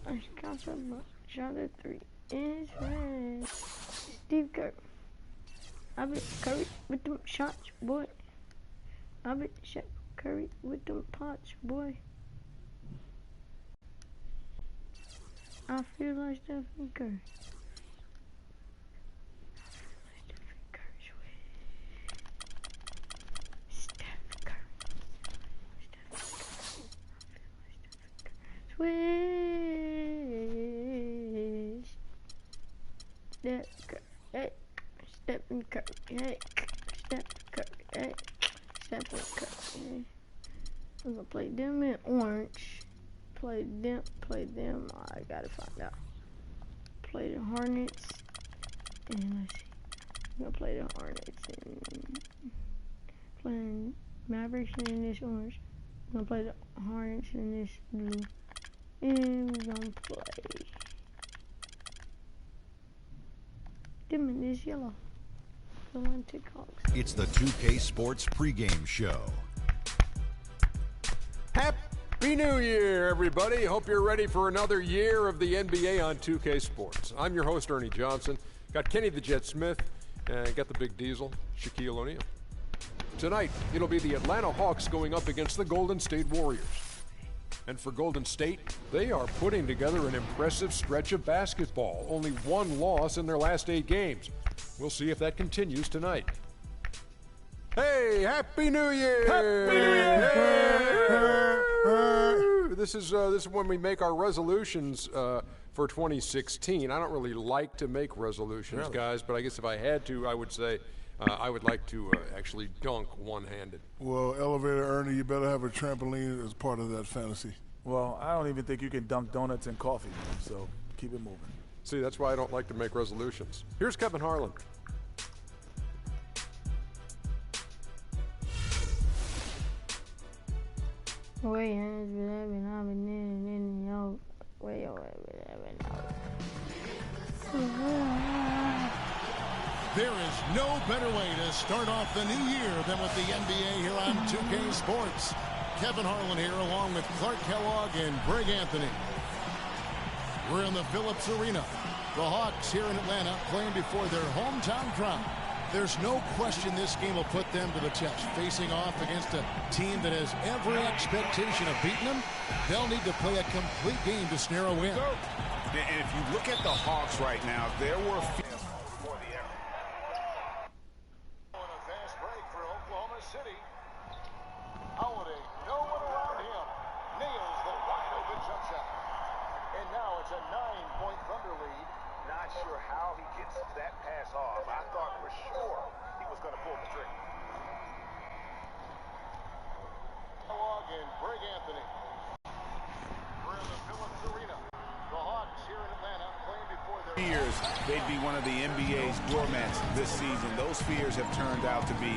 I got some shot at 3. It's red. Steve Kerr. I bet Curry with them shots, boy. I bet Shaq Curry with them pots, boy. I feel like Stephen Curry. Stephen Curry, hey, Stephen Curry, hey, Stephen Curry, hey. I'm gonna play them in orange. Play them, I gotta find out. Play the Hornets, and let's see. I'm gonna play the Hornets and play playing Mavericks in this orange. We're gonna play the Hornets in this blue. And we're gonna play them in this yellow. The one Hawks. It's the 2K Sports pregame show. Happy New Year, everybody. Hope you're ready for another year of the NBA on 2K Sports. I'm your host, Ernie Johnson. Got Kenny the Jet Smith, and got the big diesel, Shaquille O'Neal. Tonight, it'll be the Atlanta Hawks going up against the Golden State Warriors. And for Golden State, they are putting together an impressive stretch of basketball. Only one loss in their last 8 games. We'll see if that continues tonight. Hey, Happy New Year! Happy New Year! This is when we make our resolutions for 2016. I don't really like to make resolutions, guys, but I guess if I had to, I would say I would like to actually dunk one-handed. Well, Elevator Ernie, you better have a trampoline as part of that fantasy. Well, I don't even think you can dunk donuts in coffee, so keep it moving. See, that's why I don't like to make resolutions. Here's Kevin Harlan. There is no better way to start off the new year than with the NBA here on 2K Sports. Kevin Harlan here along with Clark Kellogg and Greg Anthony. We're in the Phillips Arena. The Hawks here in Atlanta playing before their hometown crowd. There's no question this game will put them to the test. Facing off against a team that has every expectation of beating them, they'll need to play a complete game to snare a win. And if you look at the Hawks right now, there were... fears they'd be one of the NBA's doormats this season. Those fears have turned out to be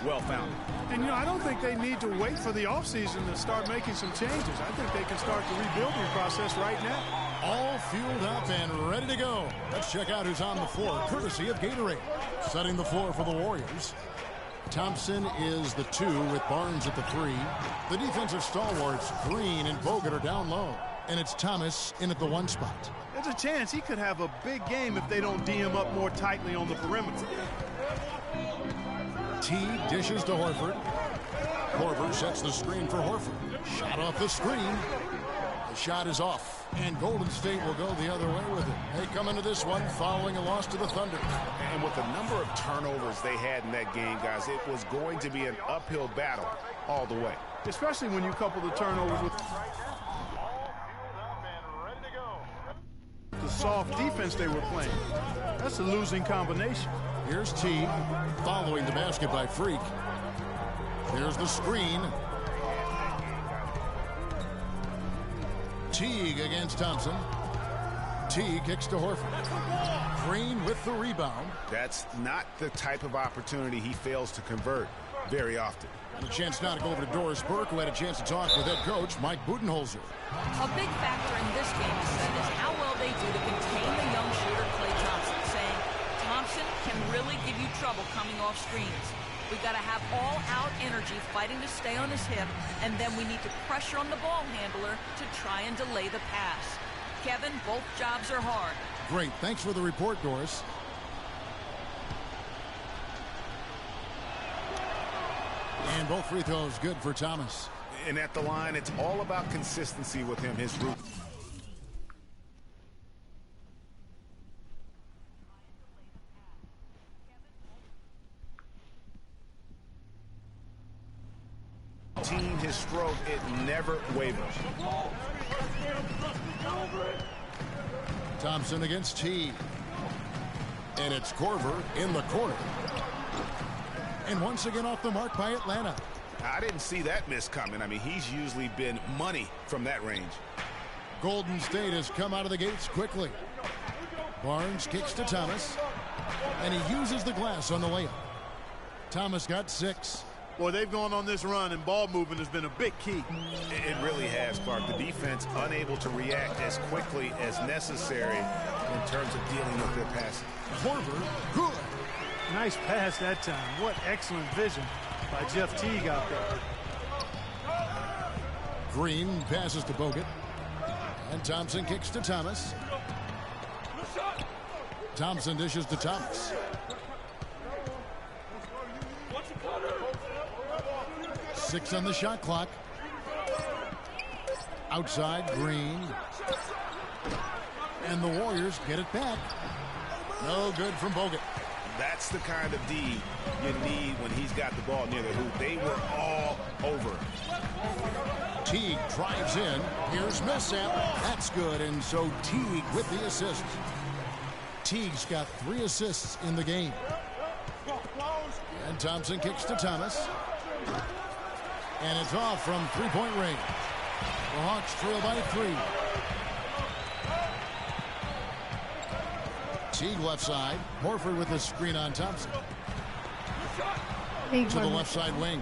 well-founded. And, you know, I don't think they need to wait for the offseason to start making some changes. I think they can start the rebuilding process right now. All fueled up and ready to go. Let's check out who's on the floor, courtesy of Gatorade. Setting the floor for the Warriors. Thompson is the 2 with Barnes at the 3. The defensive stalwarts, Green and Bogut, are down low. And it's Thomas in at the 1 spot. There's a chance he could have a big game if they don't D him up more tightly on the perimeter. T dishes to Horford. Korver sets the screen for Horford. Shot off the screen. The shot is off. And Golden State will go the other way with it. They come into this one following a loss to the Thunder. And with the number of turnovers they had in that game, guys, it was going to be an uphill battle all the way. Especially when you couple the turnovers with the soft defense they were playing. That's a losing combination. Here's T following the basket by Freak. There's the screen. Teague against Thompson. T kicks to Horford. Green with the rebound. That's not the type of opportunity he fails to convert very often. And a chance now to go over to Doris Burke, who had a chance to talk with head coach Mike Budenholzer. A big factor in this game, he said, is how well they do to contain the young shooter Klay Thompson, saying Thompson can really give you trouble coming off screens. We've got to have all-out energy fighting to stay on his hip, and then we need to pressure on the ball handler to try and delay the pass. Kevin, both jobs are hard. Great. Thanks for the report, Doris. And both free throws good for Thomas. And at the line, it's all about consistency with him, his route. Team, his stroke, it never wavers. Thompson against T. And it's Korver in the corner. And once again off the mark by Atlanta. I didn't see that miss coming. I mean, he's usually been money from that range. Golden State has come out of the gates quickly. Barnes kicks to Thomas. And he uses the glass on the layup. Thomas got 6. Boy, they've gone on this run, and ball movement has been a big key. It really has, Clark. The defense unable to react as quickly as necessary in terms of dealing with their passing. Korver, good. Nice pass that time. What excellent vision by Jeff Teague out there. Green passes to Bogut. And Thompson kicks to Thomas. Thompson dishes to Thomas. Six on the shot clock. Outside, Green. And the Warriors get it back. No good from Bogut. That's the kind of D you need when he's got the ball near the hoop. They were all over. Teague drives in. Here's Millsap. That's good. And so Teague with the assist. Teague's got 3 assists in the game. And Thompson kicks to Thomas. And it's off from three-point range. The Hawks trail by 3. Teague left side. Horford with the screen on Thompson. To the left side wing.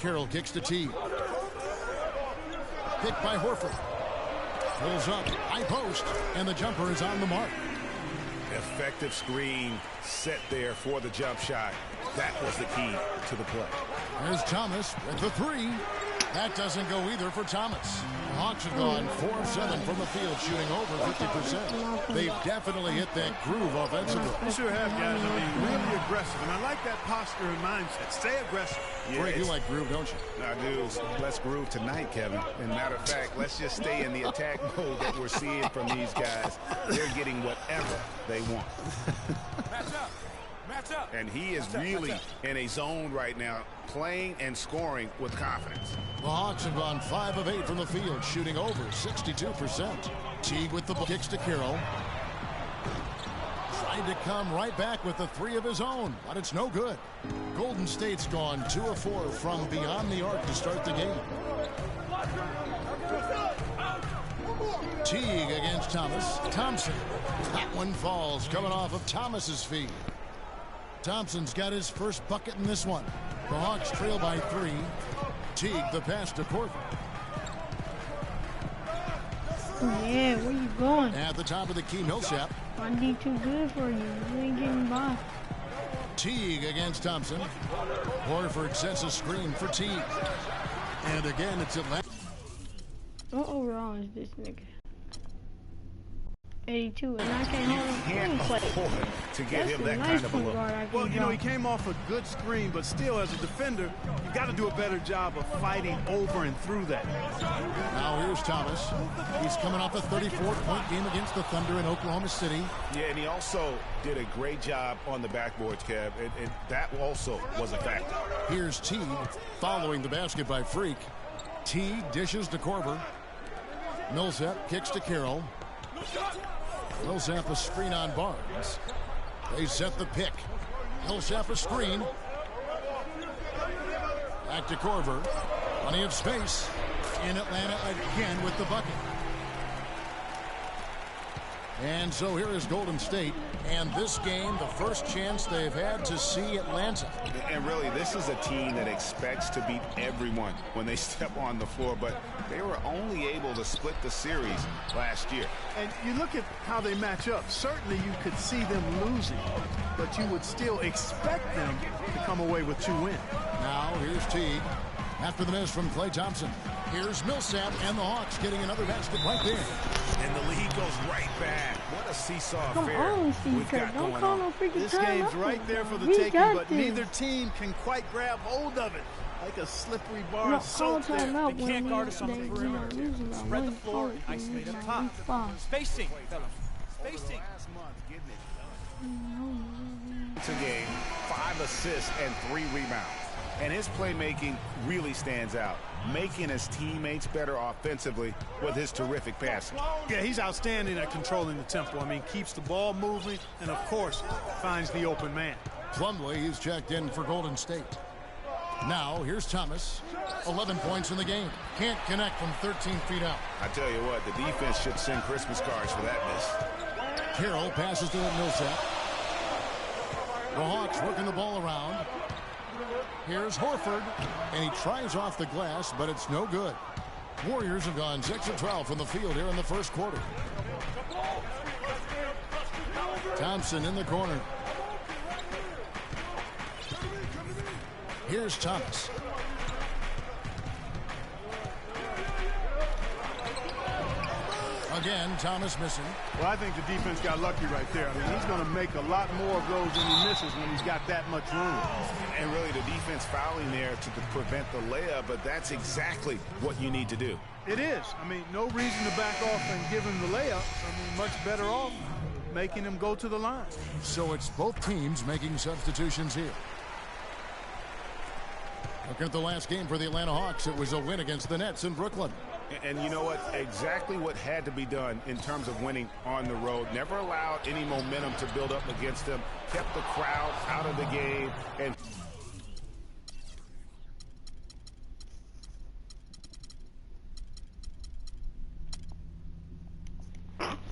Carroll kicks to Teague. Picked by Horford. Pulls up, high post, and the jumper is on the mark. Effective screen set there for the jump shot. That was the key to the play. There's Thomas with the 3. That doesn't go either for Thomas. The Hawks have gone 4 of 7 from the field, shooting over 50%. They've definitely hit that groove offensively. They sure have, guys. I mean, really aggressive. And I like that posture and mindset. Stay aggressive. Yeah, Frank, you like groove, don't you? I do. Let's groove tonight, Kevin. And matter of fact, let's just stay in the attack mode that we're seeing from these guys. They're getting whatever they want. And he is really in a zone right now, playing and scoring with confidence. The Hawks have gone 5 of 8 from the field, shooting over 62%. Teague with the ball. Kicks to Carroll. Tried to come right back with the 3 of his own, but it's no good. Golden State's gone 2 of 4 from beyond the arc to start the game. Teague against Thomas. Thompson. That one falls, coming off of Thomas's feet. Thompson's got his first bucket in this one. The Hawks trail by 3. Teague the pass to Korver. Yeah, where you going? At the top of the key, Millsap. My D too good for you. You ain't getting by. Teague against Thompson. Horford sets a screen for Teague. And again, it's Atlanta. What overall is this nigga? 82, and I can't hold him. Can't afford to give him that kind of a look. Well, you know, he came off a good screen, but still, as a defender, you got to do a better job of fighting over and through that. Now here's Thomas. He's coming off a 34-point game against the Thunder in Oklahoma City. Yeah, and he also did a great job on the backboards, Kev. And that also was a factor. Here's Teague following the basket by Freak. Teague dishes to Korver. Millsap kicks to Carroll. Millsap a screen on Barnes. They set the pick. Millsap a screen. Back to Korver. Plenty of space. In Atlanta again with the bucket. And so here is Golden State. And this game, the first chance they've had to see Atlanta. And really, this is a team that expects to beat everyone when they step on the floor. But they were only able to split the series last year. And you look at how they match up. Certainly you could see them losing, but you would still expect them to come away with 2 wins. Now here's Teague. After the miss from Klay Thompson. Here's Millsap and the Hawks getting another basket right there. And the lead goes right back. What a seesaw Come affair on, Steve we've got Don't going call on. no freaking This time game's up. right there for the We taking, got but this. neither team can quite grab hold of it. Like a slippery bar No, of call soap there. time out They when can't guard us on the we perimeter. losing by Spread the 1 floor point. and isolate We up like top. week 5. Spacing, fellas. Spacing. It's a game, 5 assists and 3 rebounds. And his playmaking really stands out, making his teammates better offensively with his terrific passing. Yeah, he's outstanding at controlling the tempo. I mean, keeps the ball moving and, of course, finds the open man. Plumlee, he's checked in for Golden State. Now, here's Thomas. 11 points in the game. Can't connect from 13 feet out. I tell you what, the defense should send Christmas cards for that miss. Carroll passes to Millsap. The Hawks working the ball around. Here's Horford, and he tries off the glass, but it's no good. Warriors have gone 6 of 12 from the field here in the first quarter. Thompson in the corner. Here's Thomas. Again, Thomas missing. Well, I think the defense got lucky right there. I mean, he's going to make a lot more of those than he misses when he's got that much room. And really, the defense fouling there to prevent the layup, but that's exactly what you need to do. It is. I mean, no reason to back off and give him the layup. I mean, much better off making him go to the line. So it's both teams making substitutions here. Look at the last game for the Atlanta Hawks. It was a win against the Nets in Brooklyn. And you know what? Exactly what had to be done in terms of winning on the road. Never allowed any momentum to build up against them. Kept the crowd out of the game. And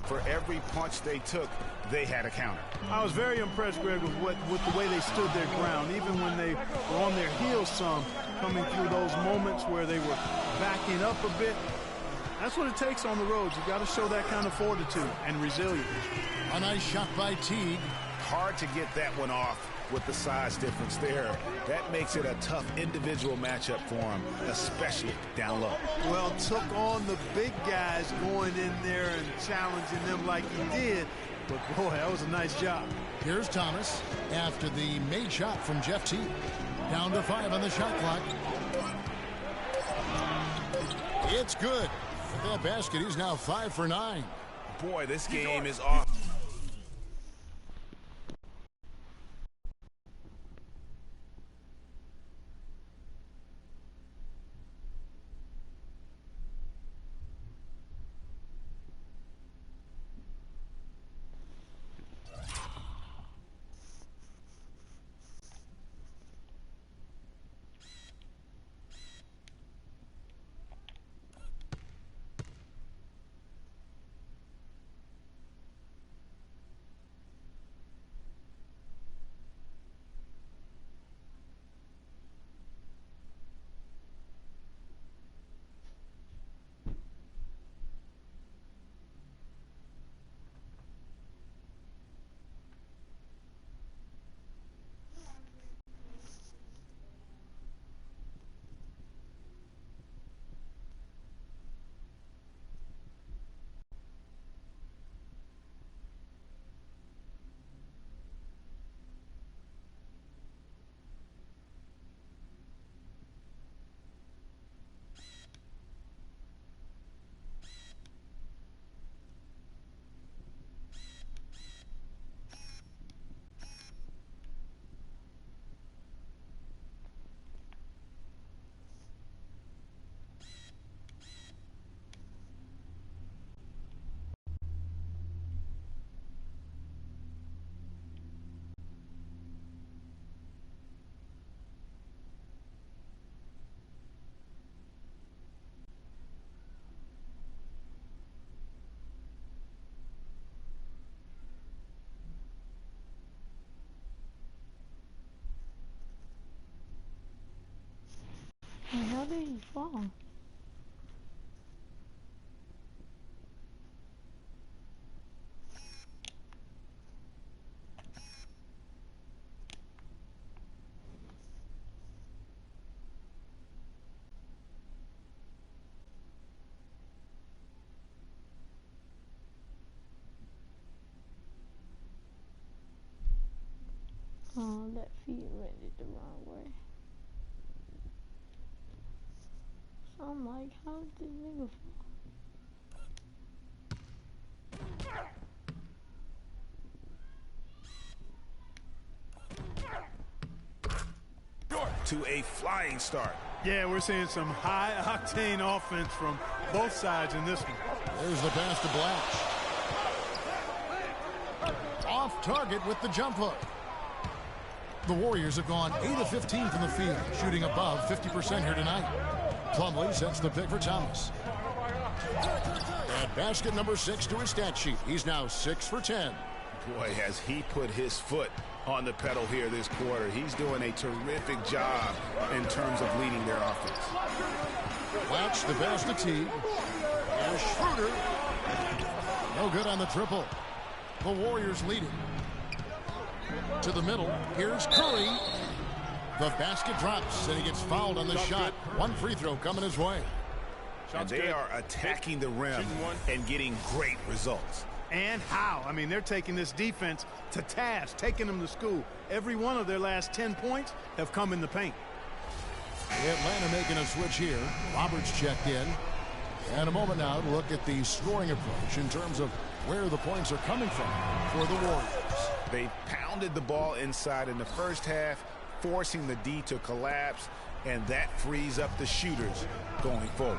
for every punch they took, they had a counter. I was very impressed, Greg, with the way they stood their ground, even when they were on their heels some, coming through those moments where they were backing up a bit. That's what it takes on the road. You got to show that kind of fortitude and resilience. A nice shot by Teague. Hard to get that one off with the size difference there. That makes it a tough individual matchup for him, especially down low. Well, took on the big guys going in there and challenging them like he did. But, boy, that was a nice job. Here's Thomas after the made shot from Jeff Teague. Down to 5 on the shot clock. It's good. With that basket, he's now 5 for 9. Boy, this game is off. How did he fall? Oh, that feet read it the wrong way. So I'm like, how did this nigga fall? To a flying start. Yeah, we're seeing some high-octane offense from both sides in this one. There's the pass to Blatch. Off target with the jump hook. The Warriors have gone 8 of 15 from the field, shooting above 50% here tonight. Plumlee sets the pick for Thomas. Add basket number 6 to his stat sheet. He's now 6 for 10. Boy, has he put his foot on the pedal here this quarter. He's doing a terrific job in terms of leading their offense. Watch the pass to Teague. Here's Schroeder. No good on the triple. The Warriors lead it. To the middle. Here's Curry. The basket drops, and he gets fouled on the shot. One free throw coming his way. And they are attacking the rim and getting great results. And how? I mean, they're taking this defense to task, taking them to school. Every one of their last 10 points have come in the paint. Atlanta making a switch here. Roberts checked in. And a moment now to look at the scoring approach in terms of where the points are coming from for the Warriors. They pounded the ball inside in the first half, forcing the D to collapse, and that frees up the shooters going forward.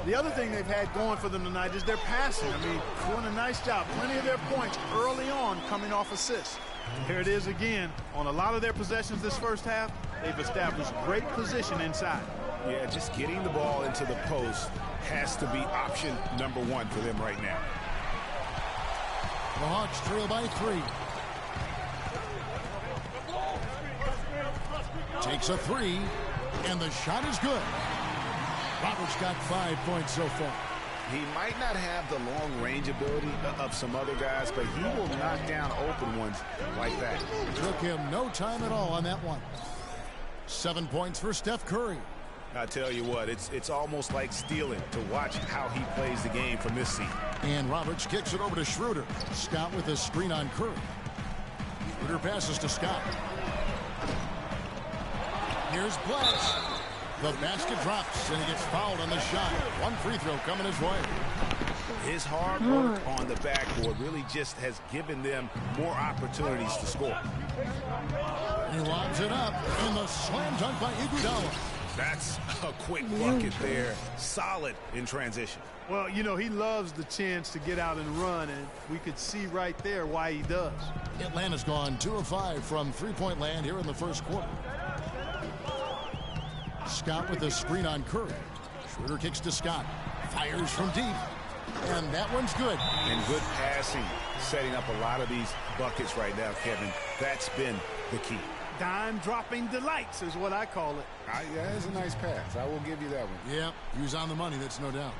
The other thing they've had going for them tonight is their passing. I mean, doing a nice job. Plenty of their points early on coming off assists. Here it is again. On a lot of their possessions this first half, they've established great position inside. Yeah, just getting the ball into the post has to be option number one for them right now. The Hawks trail by 3. Takes a 3, and the shot is good. Roberts got 5 points so far. He might not have the long-range ability of some other guys, but he will knock down open ones like that. Took him no time at all on that one. 7 points for Steph Curry. I tell you what, it's almost like stealing to watch how he plays the game from this seat. And Roberts kicks it over to Schroeder. Scott with a screen on Curry. Schroeder passes to Scott. Here's Bledsoe. The basket drops, and he gets fouled on the shot. One free throw coming his way. His hard work on the backboard really just has given them more opportunities to score. He lobs it up, and the slam dunk by Iguodala. That's a quick bucket there. Solid in transition. Well, you know, he loves the chance to get out and run, and we could see right there why he does. Atlanta's gone 2 of 5 from three-point land here in the first quarter. Scott with a screen on Curry. Schroeder kicks to Scott. Fires from deep. And that one's good. And good passing, setting up a lot of these buckets right now, Kevin. That's been the key. Dime-dropping delights is what I call it. That is a nice pass. I will give you that one. Yeah, he was on the money, that's no doubt.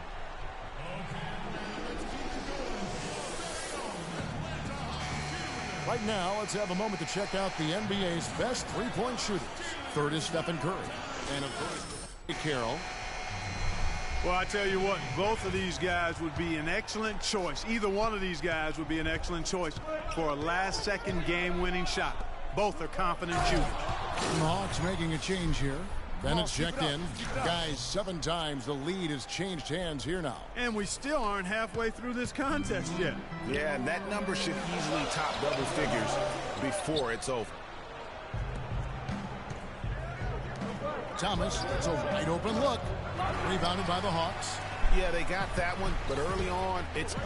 Right now, let's have a moment to check out the NBA's best three-point shooters. Third is Stephen Curry. And of course, Carroll. Well, I tell you what, both of these guys would be an excellent choice. Either one of these guys would be an excellent choice for a last-second game-winning shot. Both are confident shooters. And the Hawks making a change here. Bennett's checked in. Guys, 7 times the lead has changed hands here now. And we still aren't halfway through this contest yet. Yeah, and that number should easily top double figures before it's over. Thomas, it's a wide open look. Rebounded by the Hawks. Yeah, they got that one, but early on, it's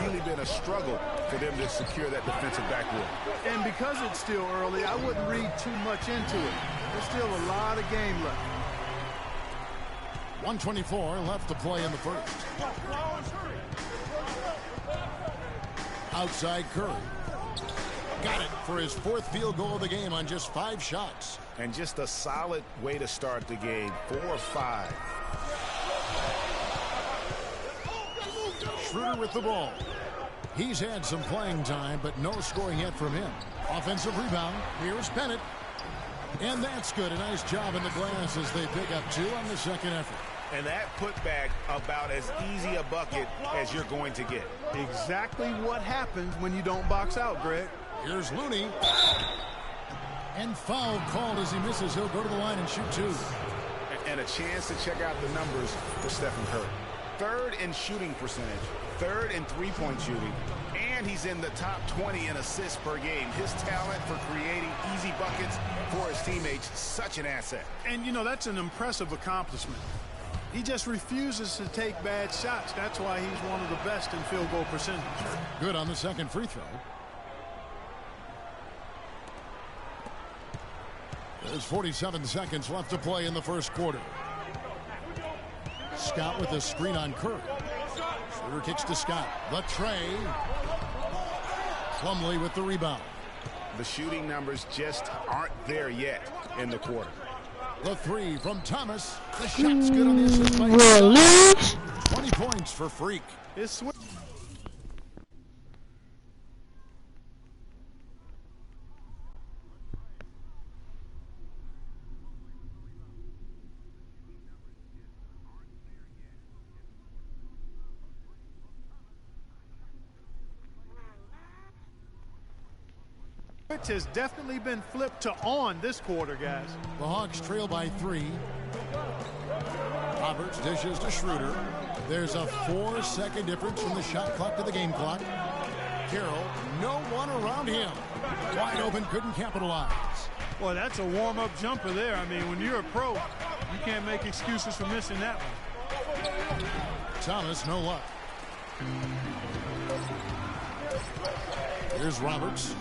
really been a struggle for them to secure that defensive backboard. And because it's still early, I wouldn't read too much into it. There's still a lot of game left. 1:24 left to play in the first. Outside Curry. Got it for his 4th field goal of the game on just 5 shots. And just a solid way to start the game. 4 of 5. Schroeder with the ball. He's had some playing time, but no scoring yet from him. Offensive rebound. Here's Bennett. And that's good. A nice job in the glass as they pick up 2 on the second effort. And that putback about as easy a bucket as you're going to get. Exactly what happens when you don't box out, Greg. Here's Looney. And foul called as he misses. He'll go to the line and shoot 2. And a chance to check out the numbers for Stephen Curry. 3rd in shooting percentage, 3rd in three-point shooting, and he's in the top 20 in assists per game. His talent for creating easy buckets for his teammates, such an asset. And, you know, that's an impressive accomplishment. He just refuses to take bad shots. That's why he's one of the best in field goal percentage. Good on the second free throw. There's 47 seconds left to play in the first quarter. Scott with a screen on Curry. Schroeder kicks to Scott. The tray. Plumlee with the rebound. The shooting numbers just aren't there yet in the quarter. The three from Thomas. The shot's good on the assist by 20 points for Freak. It's Switch has definitely been flipped to on this quarter, guys. The Hawks trail by 3. Roberts dishes to Schroeder. There's a 4-second difference from the shot clock to the game clock. Carroll, no one around him. Wide open, couldn't capitalize. Boy, that's a warm-up jumper there. I mean, when you're a pro, you can't make excuses for missing that one. Thomas, no luck. Here's Roberts.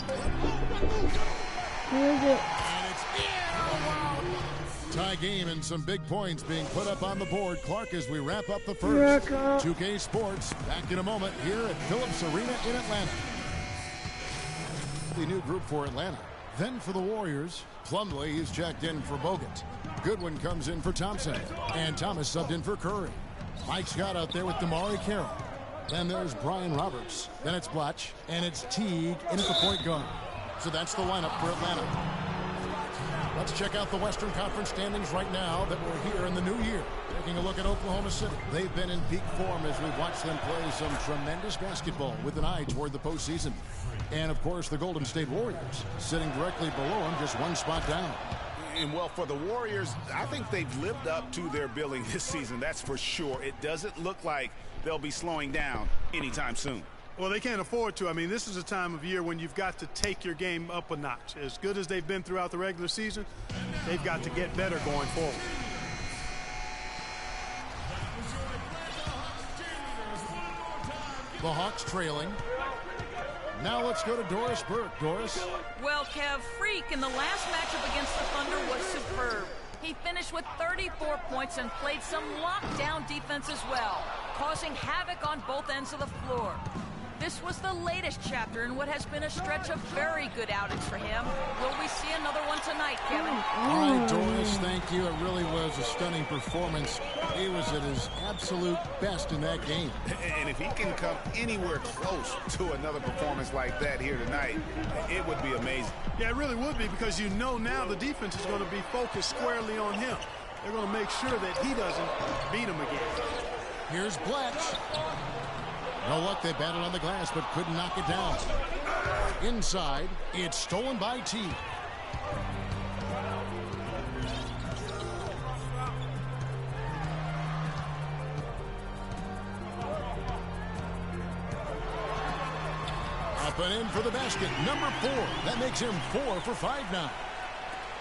Who is it? And it's in. Tie game and some big points being put up on the board. Clark, as we wrap up the first. 2K Sports back in a moment here at Phillips Arena in Atlanta. The new group for Atlanta. Then for the Warriors, Plumlee is checked in for Bogut. Goodwin comes in for Thompson. And Thomas subbed in for Curry. Mike Scott out there with Damari Carroll. Then there's Brian Roberts. Then it's Blatch. And it's Teague in at the point guard. So that's the lineup for Atlanta. Let's check out the Western Conference standings right now that we're here in the new year. Taking a look at Oklahoma City. They've been in peak form as we've watched them play some tremendous basketball with an eye toward the postseason. And, of course, the Golden State Warriors sitting directly below them, just one spot down. And, well, for the Warriors, I think they've lived up to their billing this season, that's for sure. It doesn't look like they'll be slowing down anytime soon. Well, they can't afford to. I mean, this is a time of year when you've got to take your game up a notch. As good as they've been throughout the regular season, they've got to get better going forward. The Hawks trailing. Now let's go to Doris Burke. Doris? Well, Kev, Freak in the last matchup against the Thunder was superb. He finished with 34 points and played some lockdown defense as well, causing havoc on both ends of the floor. This was the latest chapter in what has been a stretch of very good outings for him. Will we see another one tonight, Kevin? All right, Doris, thank you. It really was a stunning performance. He was at his absolute best in that game. And if he can come anywhere close to another performance like that here tonight, it would be amazing. Yeah, it really would be, because you know now the defense is going to be focused squarely on him. They're going to make sure that he doesn't beat him again. Here's Blatch. No luck, they battled on the glass, but couldn't knock it down. Inside, it's stolen by T. Up and in for the basket, number 4. That makes him 4 for 5 now.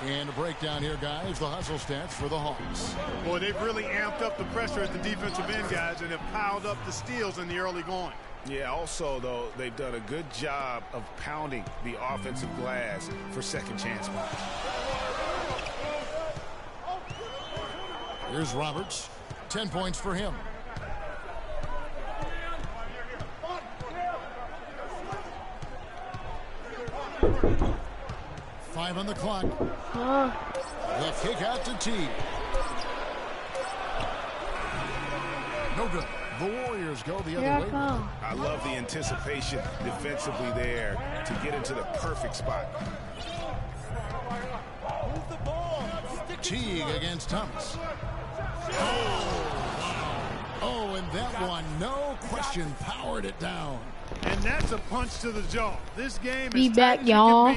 And a breakdown here, guys, the hustle stats for the Hawks. Boy, they've really amped up the pressure at the defensive end, guys, and have piled up the steals in the early going. Yeah, also, though, they've done a good job of pounding the offensive glass for second chance points. Here's Roberts. 10 points for him. Five on the clock. The kick out to T. No good. The Warriors go the other way. I love the anticipation defensively there to get into the perfect spot. Teague against Thomas. Oh, and that one, no question, powered it down. And that's a punch to the jaw. This game is Be back, y'all.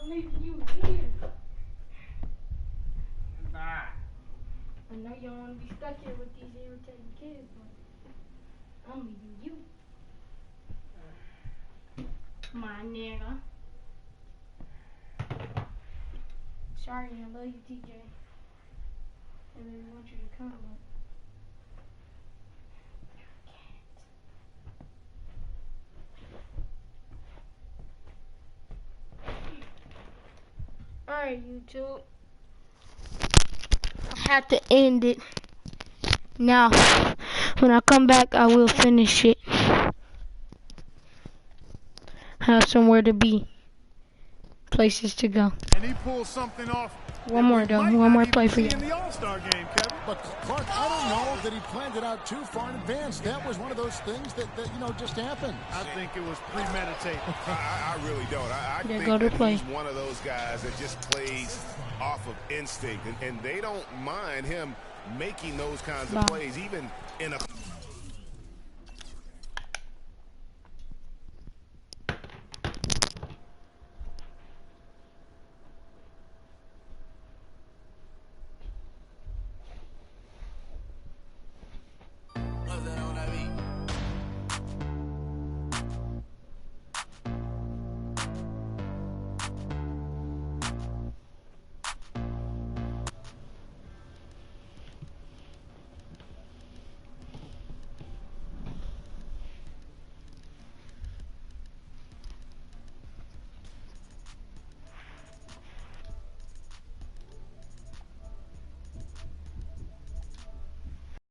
leaving you here. Nah. I know you don't want to be stuck here with these irritating kids, but I'm leaving you. My nigga. Sorry, I love you, TJ. I really want you to come, but I can't. Alright, YouTube. I have to end it. Now, when I come back, I will finish it. Have somewhere to be. Places to go. And he pulls something off. One more, though. One more play for you. In the All-Star game, Kevin. But Clark, I don't know that he planned it out too far in advance. That was one of those things that you know, just happened. I think it was premeditated. I really don't. I think go to that play. he's one of those guys that just plays off of instinct, and they don't mind him making those kinds of plays, even in a